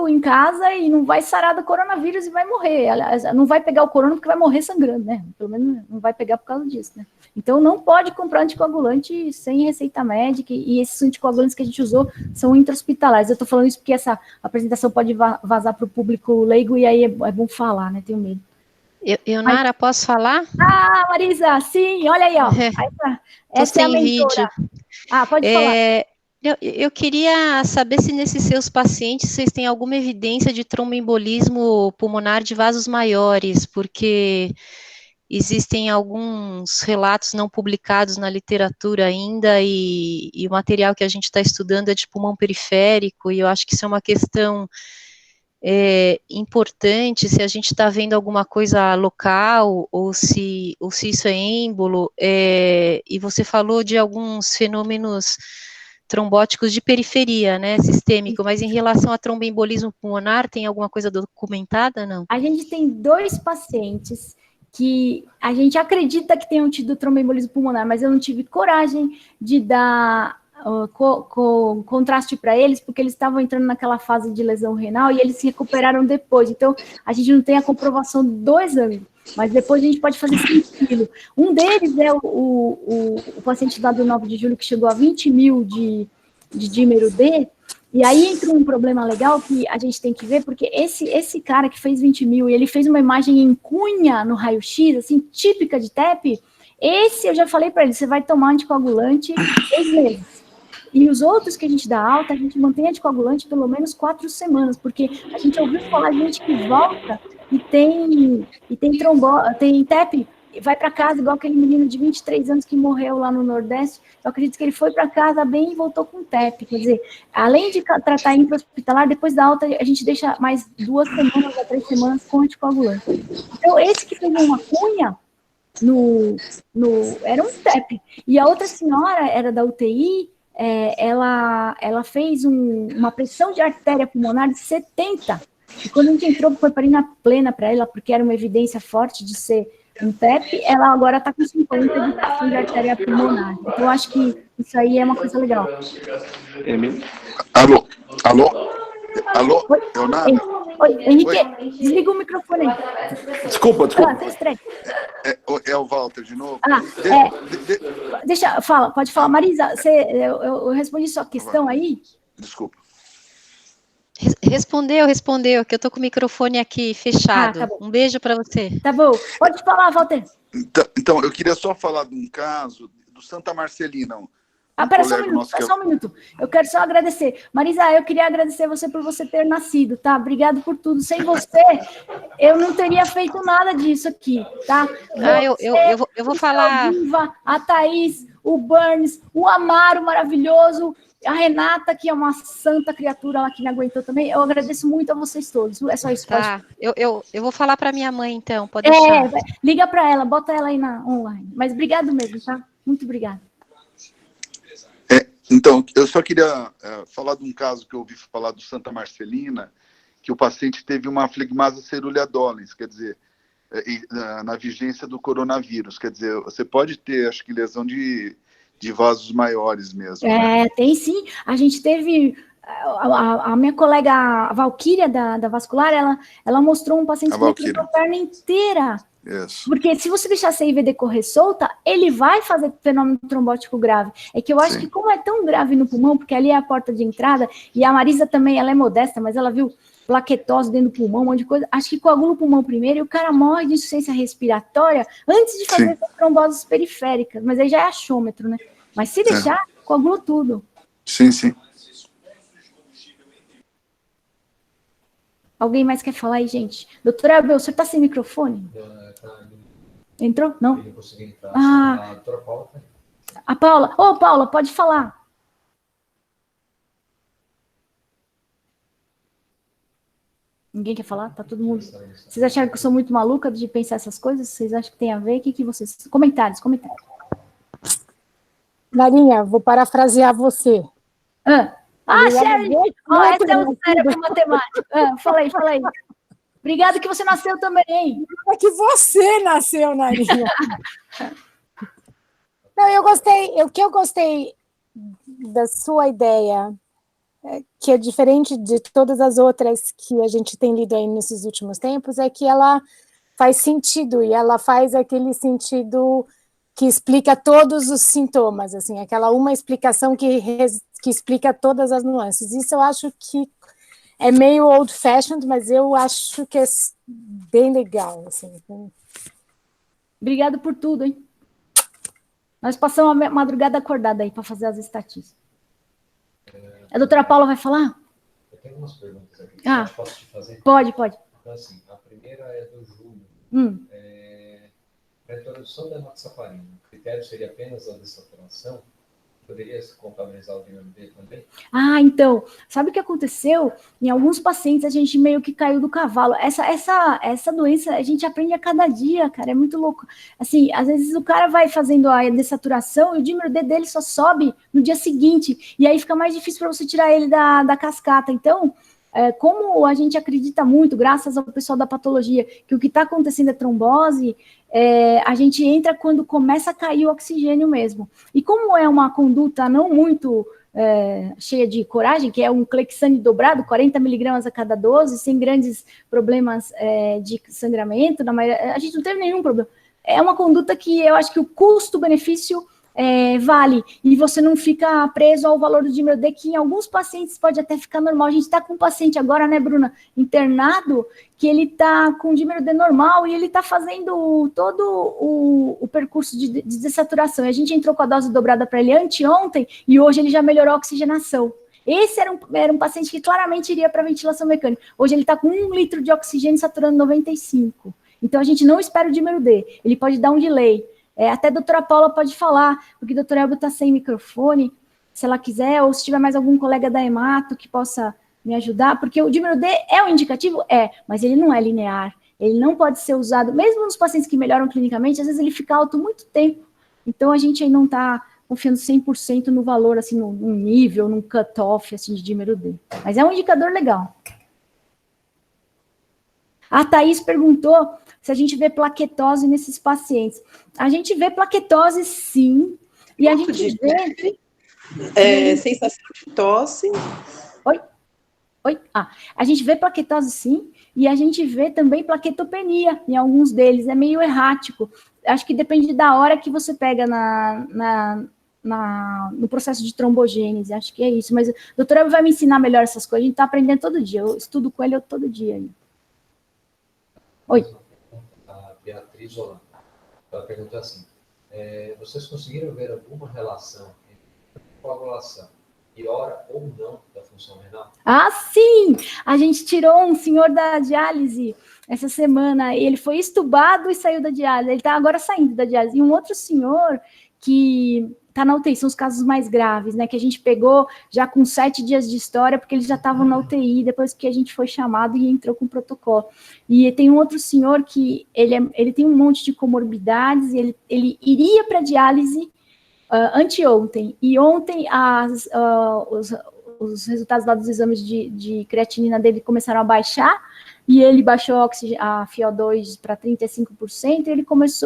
em casa e não vai sarar do coronavírus e vai morrer. Aliás, não vai pegar o corona porque vai morrer sangrando, né? Pelo menos não vai pegar por causa disso, né? Então, não pode comprar anticoagulante sem receita médica, e esses anticoagulantes que a gente usou são intra-hospitalares. Eu tô falando isso porque essa apresentação pode vazar para o público leigo, e aí é bom falar, né? Tenho medo. Nara, posso falar? Marisa, sim, olha aí, ó. Essa é a mentora. Pode falar. Eu queria saber se nesses seus pacientes vocês têm alguma evidência de tromboembolismo pulmonar de vasos maiores, porque existem alguns relatos não publicados na literatura ainda, e o material que a gente está estudando é de pulmão periférico, e eu acho que isso é uma questão importante, se a gente está vendo alguma coisa local, ou se isso é êmbolo, e você falou de alguns fenômenos trombóticos de periferia, né, sistêmico, mas em relação a tromboembolismo pulmonar, tem alguma coisa documentada, não? A gente tem 2 pacientes que a gente acredita que tenham tido tromboembolismo pulmonar, mas eu não tive coragem de dar contraste para eles, porque eles estavam entrando naquela fase de lesão renal e eles se recuperaram depois. Então, a gente não tem a comprovação do exame, mas depois a gente pode fazer tranquilo. Um deles é o paciente lá do 9 de julho que chegou a 20 mil de dímero D, e aí entra um problema legal que a gente tem que ver, porque esse cara que fez 20 mil e ele fez uma imagem em cunha no raio-x, assim, típica de TEP, esse eu já falei para ele, você vai tomar anticoagulante 6 meses. E os outros que a gente dá alta, a gente mantém anticoagulante pelo menos 4 semanas, porque a gente ouviu falar de gente que volta e tem TEP, vai para casa, igual aquele menino de 23 anos que morreu lá no Nordeste. Eu acredito que ele foi para casa bem e voltou com TEP. Quer dizer, além de tratar intra-hospitalar, depois da alta a gente deixa mais 2 semanas a 3 semanas com anticoagulante. Então, esse que fez uma cunha era um TEP. E a outra senhora era da UTI, ela fez uma pressão de artéria pulmonar de 70. E quando a gente entrou com heparina plena para ela, porque era uma evidência forte de ser um TEP, ela agora está com 50 de pressão de artéria pulmonar. Então, eu acho que isso aí é uma coisa legal. Alô? Oi, Leonardo? Oi, Henrique, desliga o microfone aí. Desculpa. Sem estresse. É o Walter de novo? Pode falar. Marisa, eu respondi sua questão aí? Desculpa. Respondeu, que eu tô com o microfone aqui fechado. Tá bom. Um beijo para você. Tá bom. Pode falar, Walter. Então, eu queria só falar de um caso do Santa Marcelina. Pera só um minuto. Eu quero só agradecer. Marisa, eu queria agradecer você por você ter nascido, tá? Obrigado por tudo. Sem você, eu não teria feito nada disso aqui, tá? Eu vou falar... A Thaís, o Burns, o Amaro maravilhoso, a Renata, que é uma santa criatura lá que me aguentou também. Eu agradeço muito a vocês todos. É só isso. Tá, eu vou falar para minha mãe, então. Pode deixar. Liga para ela, bota ela aí online. Mas obrigado mesmo, tá? Muito obrigada. Então, eu só queria falar de um caso que eu ouvi falar do Santa Marcelina, que o paciente teve uma flegmase cerulea dolens, quer dizer, na vigência do coronavírus. Quer dizer, você pode ter, acho que, lesão de vasos maiores mesmo. Né? Tem sim. A gente teve... A minha colega, a Valquíria, da vascular, ela mostrou um paciente que teve a perna inteira. Isso. Porque se você deixar a CIVD correr solta, ele vai fazer fenômeno trombótico grave. É que eu acho que como é tão grave no pulmão, porque ali é a porta de entrada, e a Marisa também, ela é modesta, mas ela viu plaquetose dentro do pulmão, um monte de coisa, acho que coagula o pulmão primeiro e o cara morre de insuficiência respiratória antes de fazer essas tromboses periféricas, mas aí já é achômetro, né? Mas se deixar, coagula tudo. Sim. Alguém mais quer falar aí, gente? Doutora Abel, você está sem microfone? Entrou? Não? Eu consegui entrar. A doutora Paula. A Paula. Ô, Paula, pode falar. Ninguém quer falar? Tá todo mundo... Vocês acharam que eu sou muito maluca de pensar essas coisas? Vocês acham que tem a ver? O que vocês... Comentários. Marinha, vou parafrasear você. Sharon! Essa é uma série para matemática. Fala aí. Obrigada que você nasceu também. É que você nasceu, Narinha. Não, o que eu gostei da sua ideia, que é diferente de todas as outras que a gente tem lido aí nesses últimos tempos, é que ela faz sentido, e ela faz aquele sentido que explica todos os sintomas, assim, aquela uma explicação que explica todas as nuances. Isso eu acho que é meio old-fashioned, mas eu acho que é bem legal. Assim. Obrigada por tudo, hein? Nós passamos a madrugada acordada aí para fazer as estatísticas. A doutora Paula vai falar? Eu tenho algumas perguntas aqui. Posso te fazer? Pode. Então, assim, a primeira é do Júlio. Para a introdução da enoxaparina, o critério seria apenas a dessaturação? Poderia se compatibilizar o dímero D também? Ah, então, sabe o que aconteceu? Em alguns pacientes a gente meio que caiu do cavalo. Essa doença a gente aprende a cada dia, cara, é muito louco. Assim, às vezes o cara vai fazendo a dessaturação e o dímero D dele só sobe no dia seguinte, e aí fica mais difícil para você tirar ele da cascata. Então, como a gente acredita muito, graças ao pessoal da patologia, que o que está acontecendo é trombose, a gente entra quando começa a cair o oxigênio mesmo. E como é uma conduta não muito cheia de coragem, que é um Clexane dobrado, 40 miligramas a cada 12, sem grandes problemas de sangramento, a gente não teve nenhum problema. É uma conduta que eu acho que o custo-benefício vale, e você não fica preso ao valor do dímero D, que em alguns pacientes pode até ficar normal. A gente está com um paciente agora, né, Bruna, internado, que ele está com dímero D normal, e ele está fazendo todo o percurso de dessaturação. A gente entrou com a dose dobrada para ele anteontem, e hoje ele já melhorou a oxigenação. Esse era um paciente que claramente iria para ventilação mecânica. Hoje ele está com 1 litro de oxigênio saturando 95. Então a gente não espera o dímero D, ele pode dar um delay. Até a doutora Paula pode falar, porque a doutora Elba está sem microfone, se ela quiser, ou se tiver mais algum colega da hemato que possa me ajudar, porque o dímero D é um indicativo? Mas ele não é linear, ele não pode ser usado, mesmo nos pacientes que melhoram clinicamente, às vezes ele fica alto muito tempo, então a gente aí não está confiando 100% no valor, assim, num nível, num cut-off, assim, de dímero D, mas é um indicador legal. A Thaís perguntou se a gente vê plaquetose nesses pacientes. A gente vê plaquetose, sim, e a gente vê... sensação de tosse. Oi? A gente vê plaquetose, sim, e a gente vê também plaquetopenia em alguns deles, é meio errático. Acho que depende da hora que você pega no processo de trombogênese, acho que é isso. Mas a doutora vai me ensinar melhor essas coisas, a gente está aprendendo todo dia, eu estudo com ele todo dia. Oi. A Beatriz Holanda, ela perguntou assim, vocês conseguiram ver alguma relação entre coagulação e hora ou não da função renal? Ah, sim! A gente tirou um senhor da diálise essa semana, ele foi estubado e saiu da diálise, ele está agora saindo da diálise. E um outro senhor que está na UTI, são os casos mais graves, né, que a gente pegou já com 7 dias de história, porque eles já estavam na UTI, depois que a gente foi chamado e entrou com o protocolo. E tem um outro senhor que ele tem um monte de comorbidades, e ele iria para diálise anteontem, e ontem os resultados lá dos exames de creatinina dele começaram a baixar, e ele baixou a FiO2 para 35%,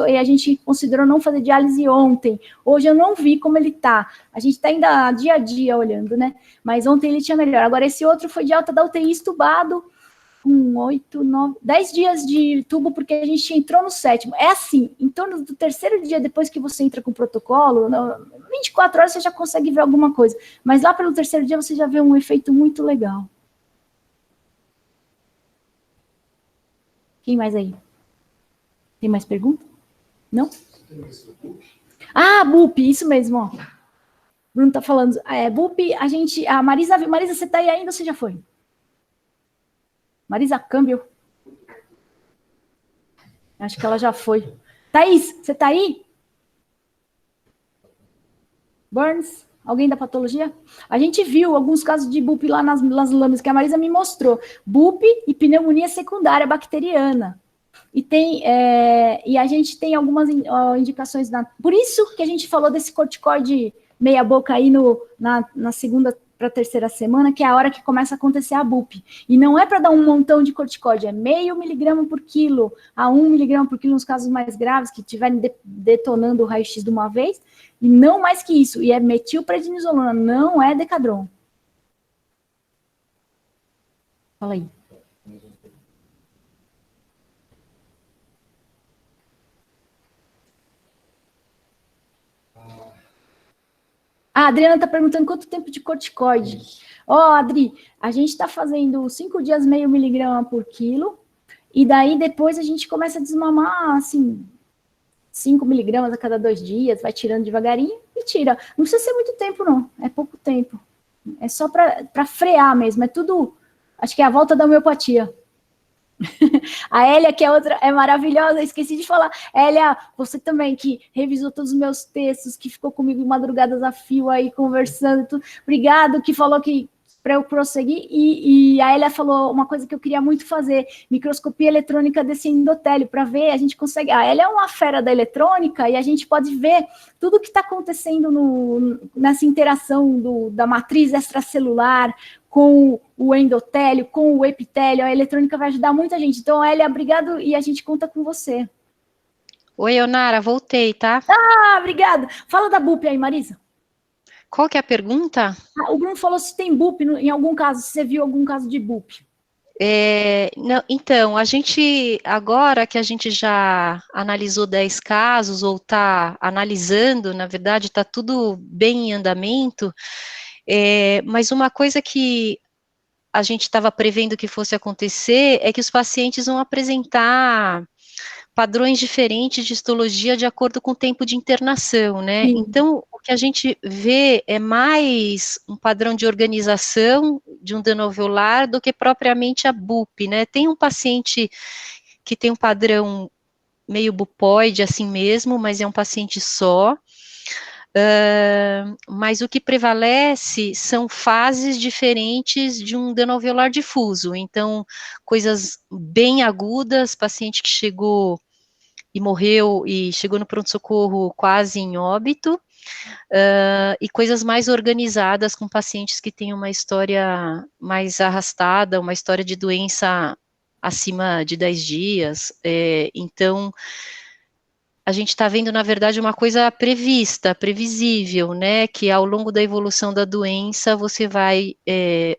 e a gente considerou não fazer diálise ontem. Hoje eu não vi como ele está. A gente está ainda dia a dia olhando, né? Mas ontem ele tinha melhor. Agora, esse outro foi de alta da UTI estubado, com 8, 9, 10 dias de tubo, porque a gente entrou no 7º. É assim, em torno do 3º dia, depois que você entra com o protocolo, 24 horas você já consegue ver alguma coisa. Mas lá pelo 3º dia você já vê um efeito muito legal. Quem mais aí? Tem mais pergunta? Não? BUP, isso mesmo, ó. Bruno tá falando. BUP, a Marisa, você tá aí ainda ou você já foi? Marisa Câmbio. Acho que ela já foi. Thaís, você tá aí? Burns? Alguém da patologia? A gente viu alguns casos de BUP lá nas lâminas, que a Marisa me mostrou. BUP e pneumonia secundária bacteriana. E a gente tem algumas indicações. Por isso que a gente falou desse corticoide meia boca aí na segunda para a 3ª semana, que é a hora que começa a acontecer a BUP. E não é para dar um montão de corticóide, é 0,5 miligrama por quilo a 1 miligrama por quilo nos casos mais graves, que estiverem detonando o raio-x de uma vez, e não mais que isso. E é metilprednisolona, não é Decadron. Fala aí. A Adriana está perguntando quanto tempo de corticoide. Adri, a gente está fazendo 5 dias 0,5 miligrama por quilo, e daí depois a gente começa a desmamar, assim, 5 miligramas a cada 2 dias, vai tirando devagarinho e tira. Não precisa ser muito tempo, não, é pouco tempo. É só para frear mesmo, é tudo, acho que é a volta da homeopatia. A Hélia, que é outra, é maravilhosa, esqueci de falar. Hélia, você também, que revisou todos os meus textos, que ficou comigo madrugadas a fio aí, conversando, tudo. Obrigado, que falou que para eu prosseguir, e a Hélia falou uma coisa que eu queria muito fazer, microscopia eletrônica desse endotélio, para ver, a gente consegue, a Hélia é uma fera da eletrônica, e a gente pode ver tudo o que está acontecendo nessa interação da matriz extracelular, com o endotélio, com o epitélio, a eletrônica vai ajudar muita gente. Então, Hélia, obrigado, e a gente conta com você. Oi, Eonara, voltei, tá? Ah, obrigado. Fala da BUP aí, Marisa. Qual que é a pergunta? O Bruno falou se tem BUP em algum caso, se você viu algum caso de BUP. Não, então, a gente, agora que a gente já analisou 10 casos, ou está analisando, na verdade, está tudo bem em andamento, mas uma coisa que a gente estava prevendo que fosse acontecer é que os pacientes vão apresentar padrões diferentes de histologia de acordo com o tempo de internação, né? Sim. Então, o que a gente vê é mais um padrão de organização de um dano alveolar do que propriamente a BUP, né? Tem um paciente que tem um padrão meio bupoide assim mesmo, mas é um paciente só. Mas o que prevalece são fases diferentes de um dano alveolar difuso, então, coisas bem agudas, paciente que chegou e morreu e chegou no pronto-socorro quase em óbito, e coisas mais organizadas com pacientes que têm uma história mais arrastada, uma história de doença acima de 10 dias, então, a gente está vendo, na verdade, uma coisa prevista, previsível, né, que ao longo da evolução da doença, você vai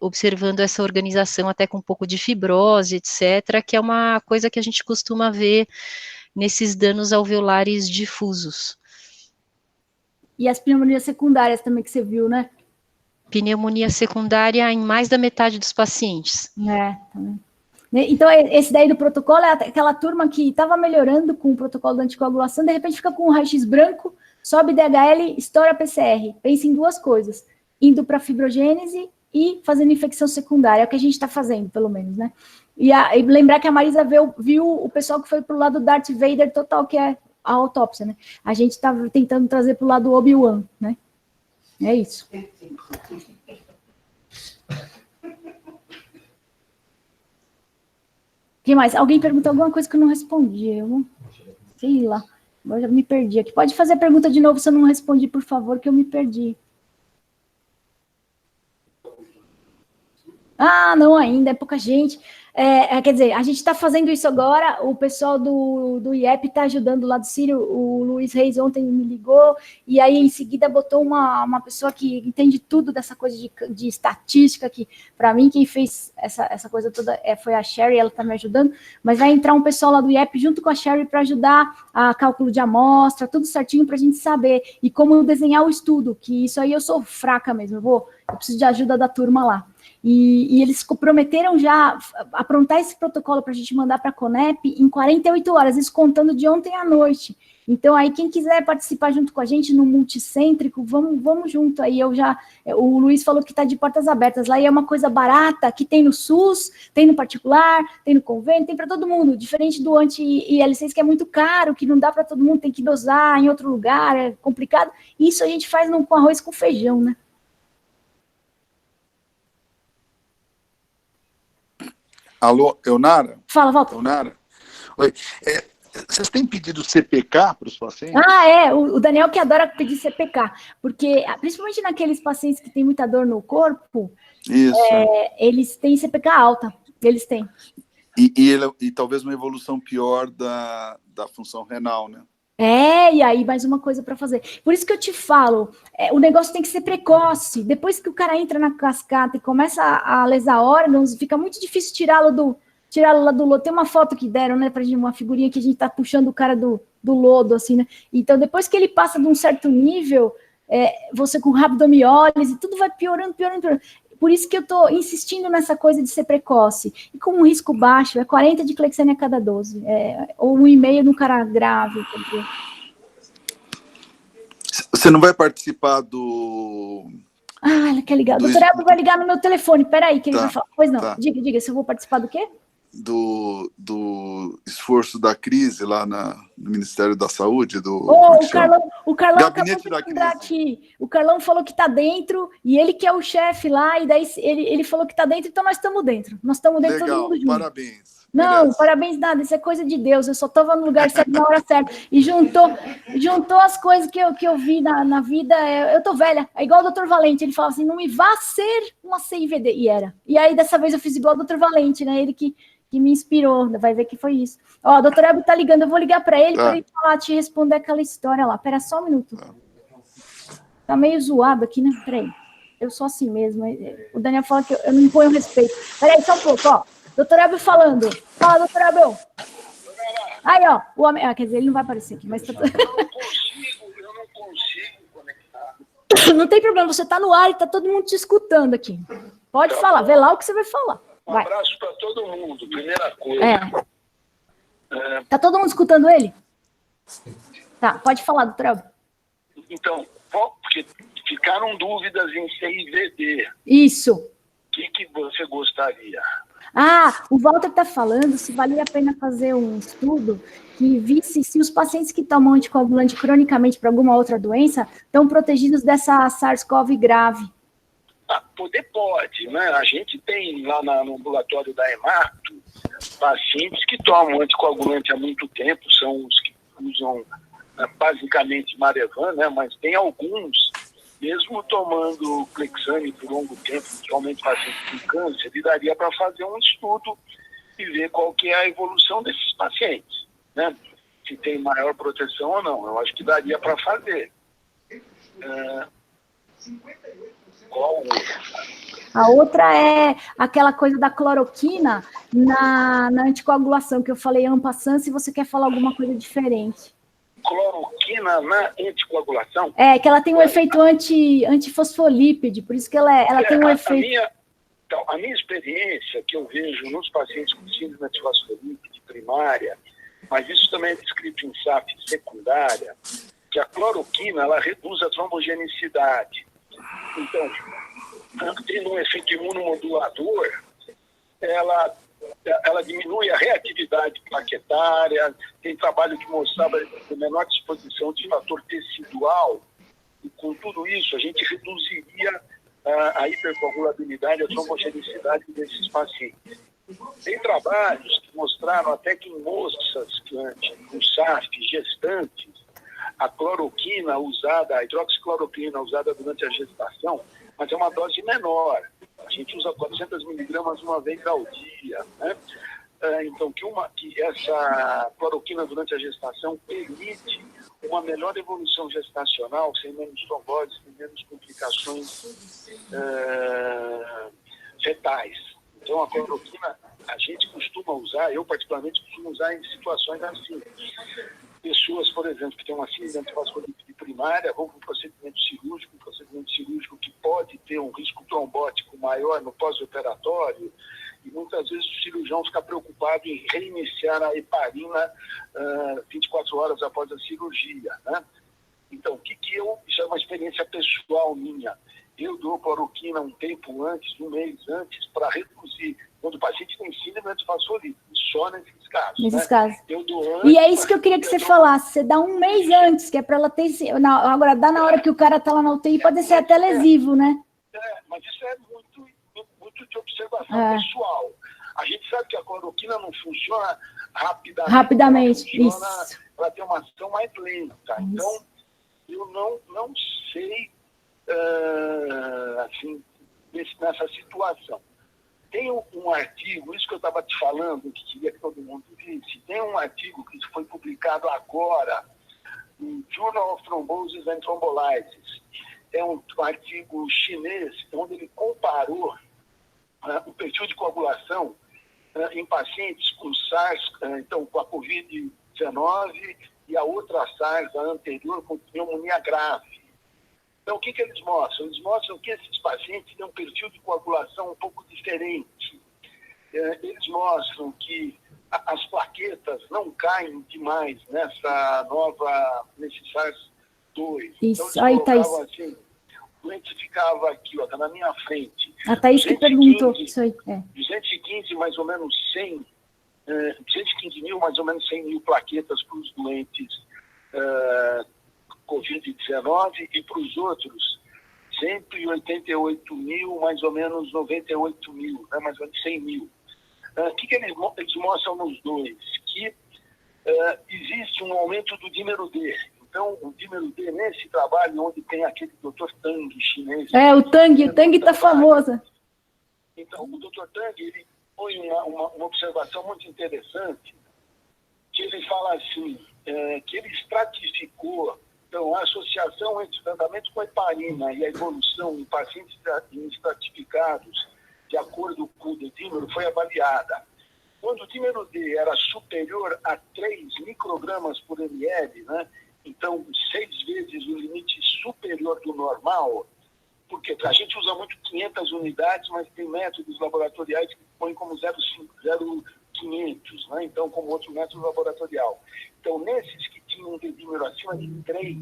observando essa organização até com um pouco de fibrose, etc., que é uma coisa que a gente costuma ver nesses danos alveolares difusos. E as pneumonias secundárias também que você viu, né? Pneumonia secundária em mais da metade dos pacientes. Também. Então, esse daí do protocolo é aquela turma que estava melhorando com o protocolo da anticoagulação, de repente fica com um raio-x branco, sobe DHL, estoura PCR. Pensa em duas coisas, indo para fibrogênese e fazendo infecção secundária, é o que a gente está fazendo, pelo menos, né? E lembrar que a Marisa viu o pessoal que foi para o lado Darth Vader total, que é a autópsia, né? A gente está tentando trazer para o lado Obi-Wan, né? É isso. O que mais? Alguém perguntou alguma coisa que eu não respondi. Eu não sei lá. Agora já me perdi aqui. Pode fazer a pergunta de novo se eu não respondi, por favor, que eu me perdi. Ah, não ainda, é pouca gente. Quer dizer, a gente está fazendo isso agora, o pessoal do IEP está ajudando lá do Sírio, o Luiz Reis ontem me ligou, e aí em seguida botou uma pessoa que entende tudo dessa coisa de estatística, que para mim quem fez essa coisa toda foi a Sherry, ela está me ajudando, mas vai entrar um pessoal lá do IEP junto com a Sherry para ajudar a cálculo de amostra, tudo certinho para a gente saber, e como desenhar o estudo, que isso aí eu sou fraca mesmo, eu preciso de ajuda da turma lá. E eles prometeram já aprontar esse protocolo para a gente mandar para a Conep em 48 horas, isso contando de ontem à noite. Então, aí, quem quiser participar junto com a gente no multicêntrico, vamos junto aí. O Luiz falou que está de portas abertas lá, e é uma coisa barata, que tem no SUS, tem no particular, tem no convênio, tem para todo mundo, diferente do anti-IL6, que é muito caro, que não dá para todo mundo, tem que dosar em outro lugar, é complicado. Isso a gente faz com arroz com feijão, né? Alô, Eonara? Fala, Walter. Eonara? Oi. Vocês têm pedido CPK para os pacientes? O Daniel que adora pedir CPK, porque, principalmente naqueles pacientes que têm muita dor no corpo, eles têm CPK alta, eles têm. E talvez uma evolução pior da função renal, né? E aí mais uma coisa para fazer. Por isso que eu te falo, o negócio tem que ser precoce. Depois que o cara entra na cascata e começa a lesar órgãos, fica muito difícil tirá-lo lá do lodo. Tem uma foto que deram, né, pra gente, uma figurinha que a gente tá puxando o cara do lodo, assim, né? Então, depois que ele passa de um certo nível, você com rabdomiólise, tudo vai piorando. Por isso que eu tô insistindo nessa coisa de ser precoce. E com um risco baixo, 40 de clexane a cada 12. Ou 1,5 no cara grave. Entendeu? Você não vai participar do... ela quer ligar. O doutor Elber vai ligar no meu telefone. Peraí, que ele vai falar. Pois não. Tá. Diga, se eu vou participar do quê? do esforço da crise lá no Ministério da Saúde. O Carlão Gabinete acabou da de lembrar crise. aqui. O Carlão falou que está dentro, e ele que é o chefe lá, e daí ele falou que está dentro, então nós estamos dentro. Nós estamos dentro, Legal, todo mundo junto. parabéns. Não, Merece. parabéns nada, isso é coisa de Deus, eu só estava no lugar certo na hora certa, e juntou as coisas que eu vi na vida, eu tô velha, é igual o Dr. Valente, ele falava assim, não me vá ser uma CIVD, e era. E aí, dessa vez, eu fiz igual o Dr. Valente, né, ele que me inspirou, vai ver que foi isso. Ó, o Dr. Elber tá ligando, eu vou ligar para ele, para ele falar, te responder aquela história lá, pera só um minuto. Tá meio zoado aqui, né, peraí, eu sou assim mesmo, o Daniel fala que eu não imponho respeito, peraí, só um pouco, ó. Doutor Abel falando. Fala, doutor Abel. Aí, ó, o homem... quer dizer, ele não vai aparecer aqui, mas... Eu não consigo conectar. Não tem problema, você tá no ar e tá todo mundo te escutando aqui. Pode falar, vê lá o que você vai falar. Vai. Um abraço para todo mundo, primeira coisa. Tá todo mundo escutando ele? Tá, pode falar, doutor Abel. Então, porque ficaram dúvidas em CIVD. Isso. O que você gostaria? O Walter está falando se valia a pena fazer um estudo que visse se os pacientes que tomam anticoagulante cronicamente para alguma outra doença estão protegidos dessa SARS-CoV grave. Poder pode, né? A gente tem lá no ambulatório da Hemato pacientes que tomam anticoagulante há muito tempo, são os que usam basicamente Marevan, né? Mas tem alguns, mesmo tomando Clexane por longo tempo, principalmente pacientes com câncer, ele daria para fazer um estudo e ver qual que é a evolução desses pacientes, né? Se tem maior proteção ou não. Eu acho que daria para fazer. Qual outra? A outra é aquela coisa da cloroquina na anticoagulação, que eu falei en passant, se você quer falar alguma coisa diferente. Cloroquina na anticoagulação? Que ela tem um efeito antifosfolípide, por isso que ela tem um efeito... A minha experiência que eu vejo nos pacientes com síndrome antifosfolípide primária, mas isso também é descrito em SAF secundária, que a cloroquina, ela reduz a trombogenicidade. Então, tendo um efeito imunomodulador, ela diminui a reatividade plaquetária, tem trabalho que mostrava a menor disposição de fator tecidual, e com tudo isso a gente reduziria a hipercoagulabilidade, a trombogenicidade desses pacientes. Tem trabalhos que mostraram até que em moças com SAF gestantes, a cloroquina usada, a hidroxicloroquina usada durante a gestação, mas é uma dose menor. A gente usa 400 miligramas uma vez ao dia, né? Então, que essa cloroquina durante a gestação permite uma melhor evolução gestacional, sem menos trombose, sem menos complicações fetais. Então, a cloroquina, a gente costuma usar, eu particularmente costumo usar em situações assim. Pessoas, por exemplo, que têm uma síndrome antifosfolípide primária, vão para um procedimento cirúrgico que pode ter um risco trombótico maior no pós-operatório, e muitas vezes o cirurgião fica preocupado em reiniciar a heparina 24 horas após a cirurgia, né? Então, isso é uma experiência pessoal minha. Eu dou cloroquina um tempo antes, um mês antes, para reduzir, quando o paciente tem síndrome antifosfolípide, só nesses casos. Nesses casos. Eu dou antes, e é isso que eu queria que você falasse, você dá um mês antes, que é para ela ter... Agora, dá na hora que o cara está lá na UTI, pode ser até lesivo, né? Mas isso é muito de observação pessoal. A gente sabe que a cloroquina não funciona rapidamente. Funciona para ter uma ação mais lenta. Então, eu não sei, assim, nessa situação. Tem um artigo, isso que eu estava te falando, que queria que todo mundo visse, tem um artigo que foi publicado agora no Journal of Thrombosis and Thrombolysis. É um artigo chinês, onde ele comparou o perfil de coagulação em pacientes com SARS, então com a Covid-19 e a outra SARS, a anterior, com pneumonia grave. Então, o que eles mostram? Eles mostram que esses pacientes têm um perfil de coagulação um pouco diferente. Eles mostram que as plaquetas não caem demais nesse SARS-2. Isso, então, aí, Thaís. Assim, o doente ficava aqui, está na minha frente. A Thaís que perguntou isso aí. 215, mais ou menos 100 215 mil, mais ou menos 100 mil plaquetas para os doentes Covid-19 e para os outros 188 mil, mais ou menos 98 mil, né, mais ou menos 100 mil. O que eles mostram nos dois? Que existe um aumento do dímero D. Então, o dímero D, nesse trabalho, onde tem aquele Dr. Tang chinês... O Tang está famoso. Então, o Dr. Tang, ele põe uma observação muito interessante, que ele fala assim, que ele estratificou, então, a associação entre o tratamento com a heparina e a evolução em pacientes estratificados, de acordo com o dímero, foi avaliada. Quando o dímero D era superior a 3 microgramas por ml, né, então 6 vezes o limite superior do normal, porque a gente usa muito 500 unidades, mas tem métodos laboratoriais que põem como 0,500, né, então como outro método laboratorial. Então, nesses que tinham um dímero acima de 3,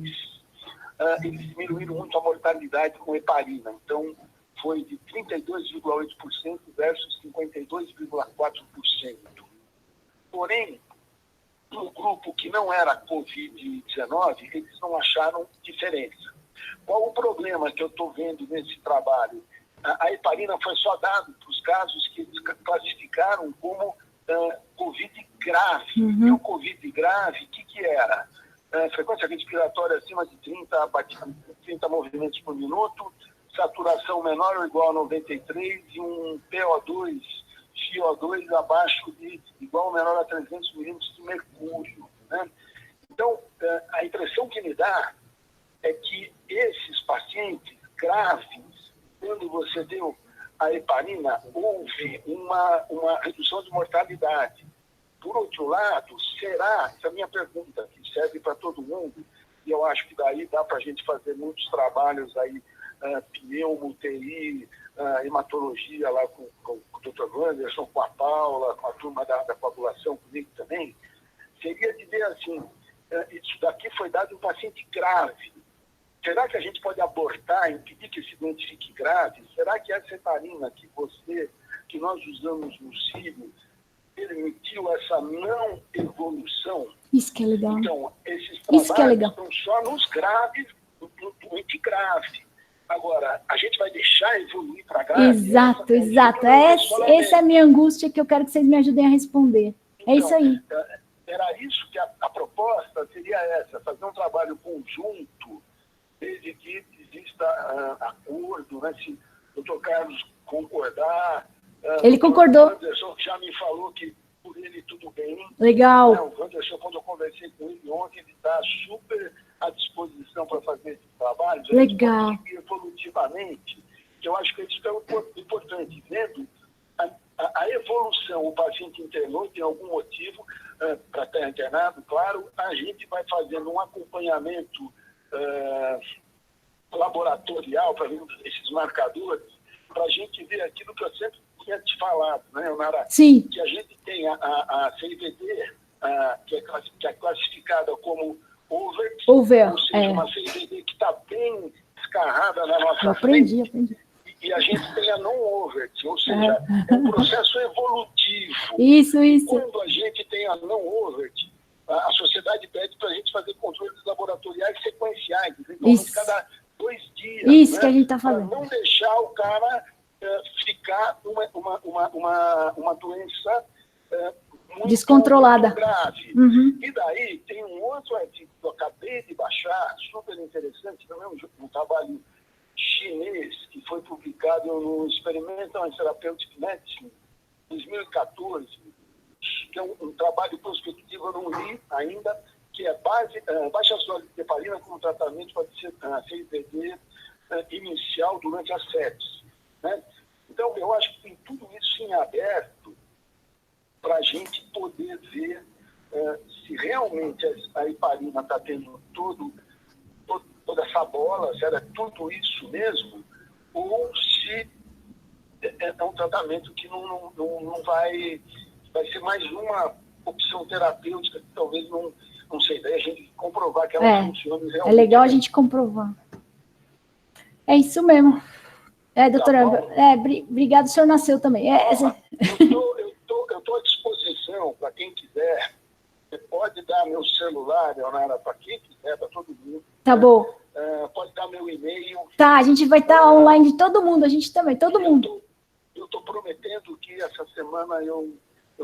eles diminuíram muito a mortalidade com heparina. Então, foi de 32,8% versus 52,4%. Porém, no grupo que não era Covid-19, eles não acharam diferença. Qual o problema que eu estou vendo nesse trabalho? A heparina foi só dada para os casos que eles classificaram como Covid grave. E o Covid grave, o que era? Frequência respiratória acima de 30 movimentos por minuto, saturação menor ou igual a 93 e um PO2, CO2 abaixo de igual ou menor a 300 milímetros de mercúrio. Né? Então, a impressão que me dá é que esses pacientes graves, quando você deu a heparina, houve uma redução de mortalidade. Por outro lado, será, essa é a minha pergunta, que serve para todo mundo, e eu acho que daí dá para a gente fazer muitos trabalhos aí, pneumo, UTI, hematologia lá com o Dr. Wanderson, com a Paula, com a turma da coagulação, comigo também, seria dizer assim, isso daqui foi dado em um paciente grave. Será que a gente pode abortar, impedir que se identifique grave? Será que essa heparina que nós usamos no cílio, permitiu essa não evolução? Isso que é legal. Então, esses trabalhos estão só nos graves, no doente grave. Agora, a gente vai deixar evoluir para grave? Exato. Essa é a minha angústia que eu quero que vocês me ajudem a responder. Então, é isso aí. Era isso que a proposta seria essa, fazer um trabalho conjunto, desde que exista acordo, né, se o Dr. Carlos concordar. Ele concordou. O Wanderson já me falou que por ele tudo bem. Legal. O Wanderson, quando eu conversei com ele ontem, ele está super à disposição para fazer esse trabalho. Legal. Evolutivamente, que eu acho que isso é importante. Vendo a evolução, o paciente internou, tem algum motivo para estar internado, claro, a gente vai fazendo um acompanhamento laboratorial para ver esses marcadores, para a gente ver aquilo que eu sempre tinha te falado, né, Nara? Sim. Que a gente tem a CIVD, que é classificada como over, ou seja, uma CIVD que está bem escarrada na nossa frente. Aprendi. E a gente tem a non-overt, ou seja, é um processo evolutivo. Isso. Quando a gente tem a non-overt, a sociedade pede para a gente fazer controles laboratoriais sequenciais, eventualmente cada 2 dias. Isso, né? Que a gente está fazendo. fazendo. Para não deixar o cara ficar uma doença muito descontrolada. Muito grave. E daí tem um outro artigo que eu acabei de baixar, super interessante, também um trabalho chinês que foi publicado no Experimental Therapeutic Medicine, 2014, que é um trabalho prospectivo, eu não li ainda, que é baixa dose de heparina como tratamento para CIVD inicial durante a sepsis. Né? Então, eu acho que tem tudo isso em aberto para a gente poder ver se realmente a heparina está tendo toda essa bola, se era tudo isso mesmo, ou se é um tratamento que não vai ser mais uma opção terapêutica que talvez não sei, daí a gente comprovar que ela funciona realmente. É legal a gente comprovar. É isso mesmo. Doutora, obrigado, o senhor nasceu também. Eu estou à disposição disposição para quem quiser. Você pode dar meu celular, Leonara, para quem quiser, para todo mundo. Tá bom. Pode dar meu e-mail. Tá, a gente vai estar online de todo mundo, a gente também, todo mundo. Eu estou prometendo que essa semana eu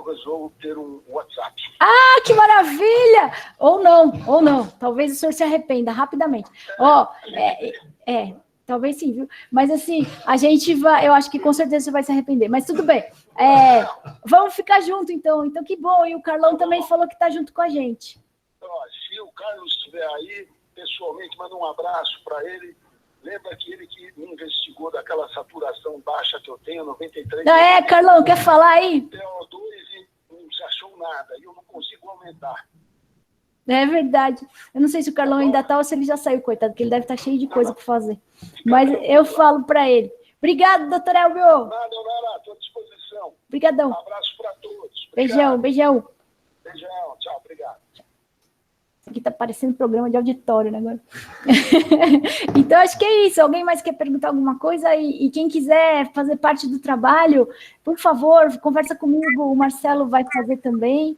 resolvo ter um WhatsApp. Ah, que maravilha! Ou não. Talvez o senhor se arrependa rapidamente. Talvez sim, viu? Mas assim, a gente vai, eu acho que com certeza você vai se arrepender, mas tudo bem. Vamos ficar junto, então. Então, que bom. E o Carlão também falou que está junto com a gente. Se o Carlos estiver aí, pessoalmente, manda um abraço para ele. Lembra aquele que me investigou daquela saturação baixa que eu tenho, 93. Carlão, quer falar aí? PO2 e não se achou nada, e eu não consigo aumentar. É verdade. Eu não sei se o Carlão ainda está ou se ele já saiu, coitado, porque ele deve estar cheio de coisa para fazer. Mas eu falo para ele. Obrigado, doutor Elvio. Nada, estou à disposição. Obrigadão. Um abraço para todos. Beijão. Beijão, tchau, obrigado. Isso aqui tá parecendo programa de auditório, né, agora? Então, acho que é isso. Alguém mais quer perguntar alguma coisa? E quem quiser fazer parte do trabalho, por favor, conversa comigo. O Marcelo vai fazer também.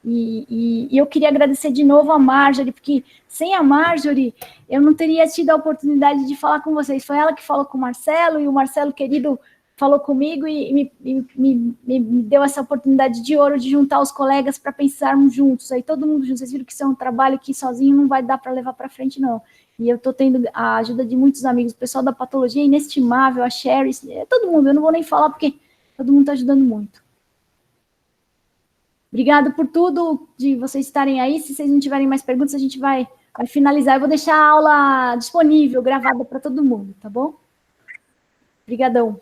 E eu queria agradecer de novo a Marjorie, porque sem a Marjorie, eu não teria tido a oportunidade de falar com vocês. Foi ela que falou com o Marcelo, e o Marcelo, querido, falou comigo e me deu essa oportunidade de ouro de juntar os colegas para pensarmos juntos. Aí todo mundo junto. Vocês viram que isso é um trabalho que sozinho não vai dar para levar para frente, não. E eu estou tendo a ajuda de muitos amigos. O pessoal da patologia é inestimável, a Sherry, todo mundo. Eu não vou nem falar, porque todo mundo está ajudando muito. Obrigado por tudo, de vocês estarem aí. Se vocês não tiverem mais perguntas, a gente vai finalizar. Eu vou deixar a aula disponível, gravada para todo mundo, tá bom? Obrigadão.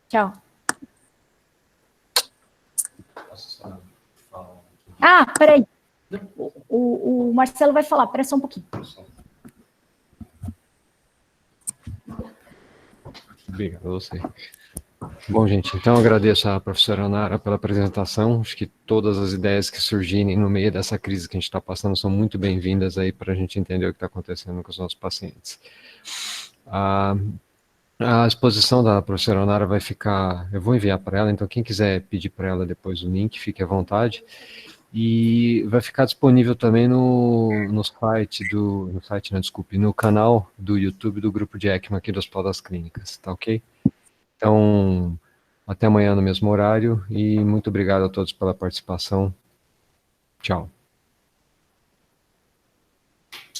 Tchau. Peraí. O Marcelo vai falar, espera só um pouquinho. Obrigado a você. Bom, gente, então eu agradeço à professora Nara pela apresentação. Acho que todas as ideias que surgirem no meio dessa crise que a gente está passando são muito bem-vindas aí para a gente entender o que está acontecendo com os nossos pacientes. A exposição da professora Nara vai ficar, eu vou enviar para ela, então quem quiser pedir para ela depois o link, fique à vontade. E vai ficar disponível também no canal do YouTube do Grupo de ECMA aqui do Hospital das Clínicas, tá ok? Então, até amanhã no mesmo horário e muito obrigado a todos pela participação. Tchau.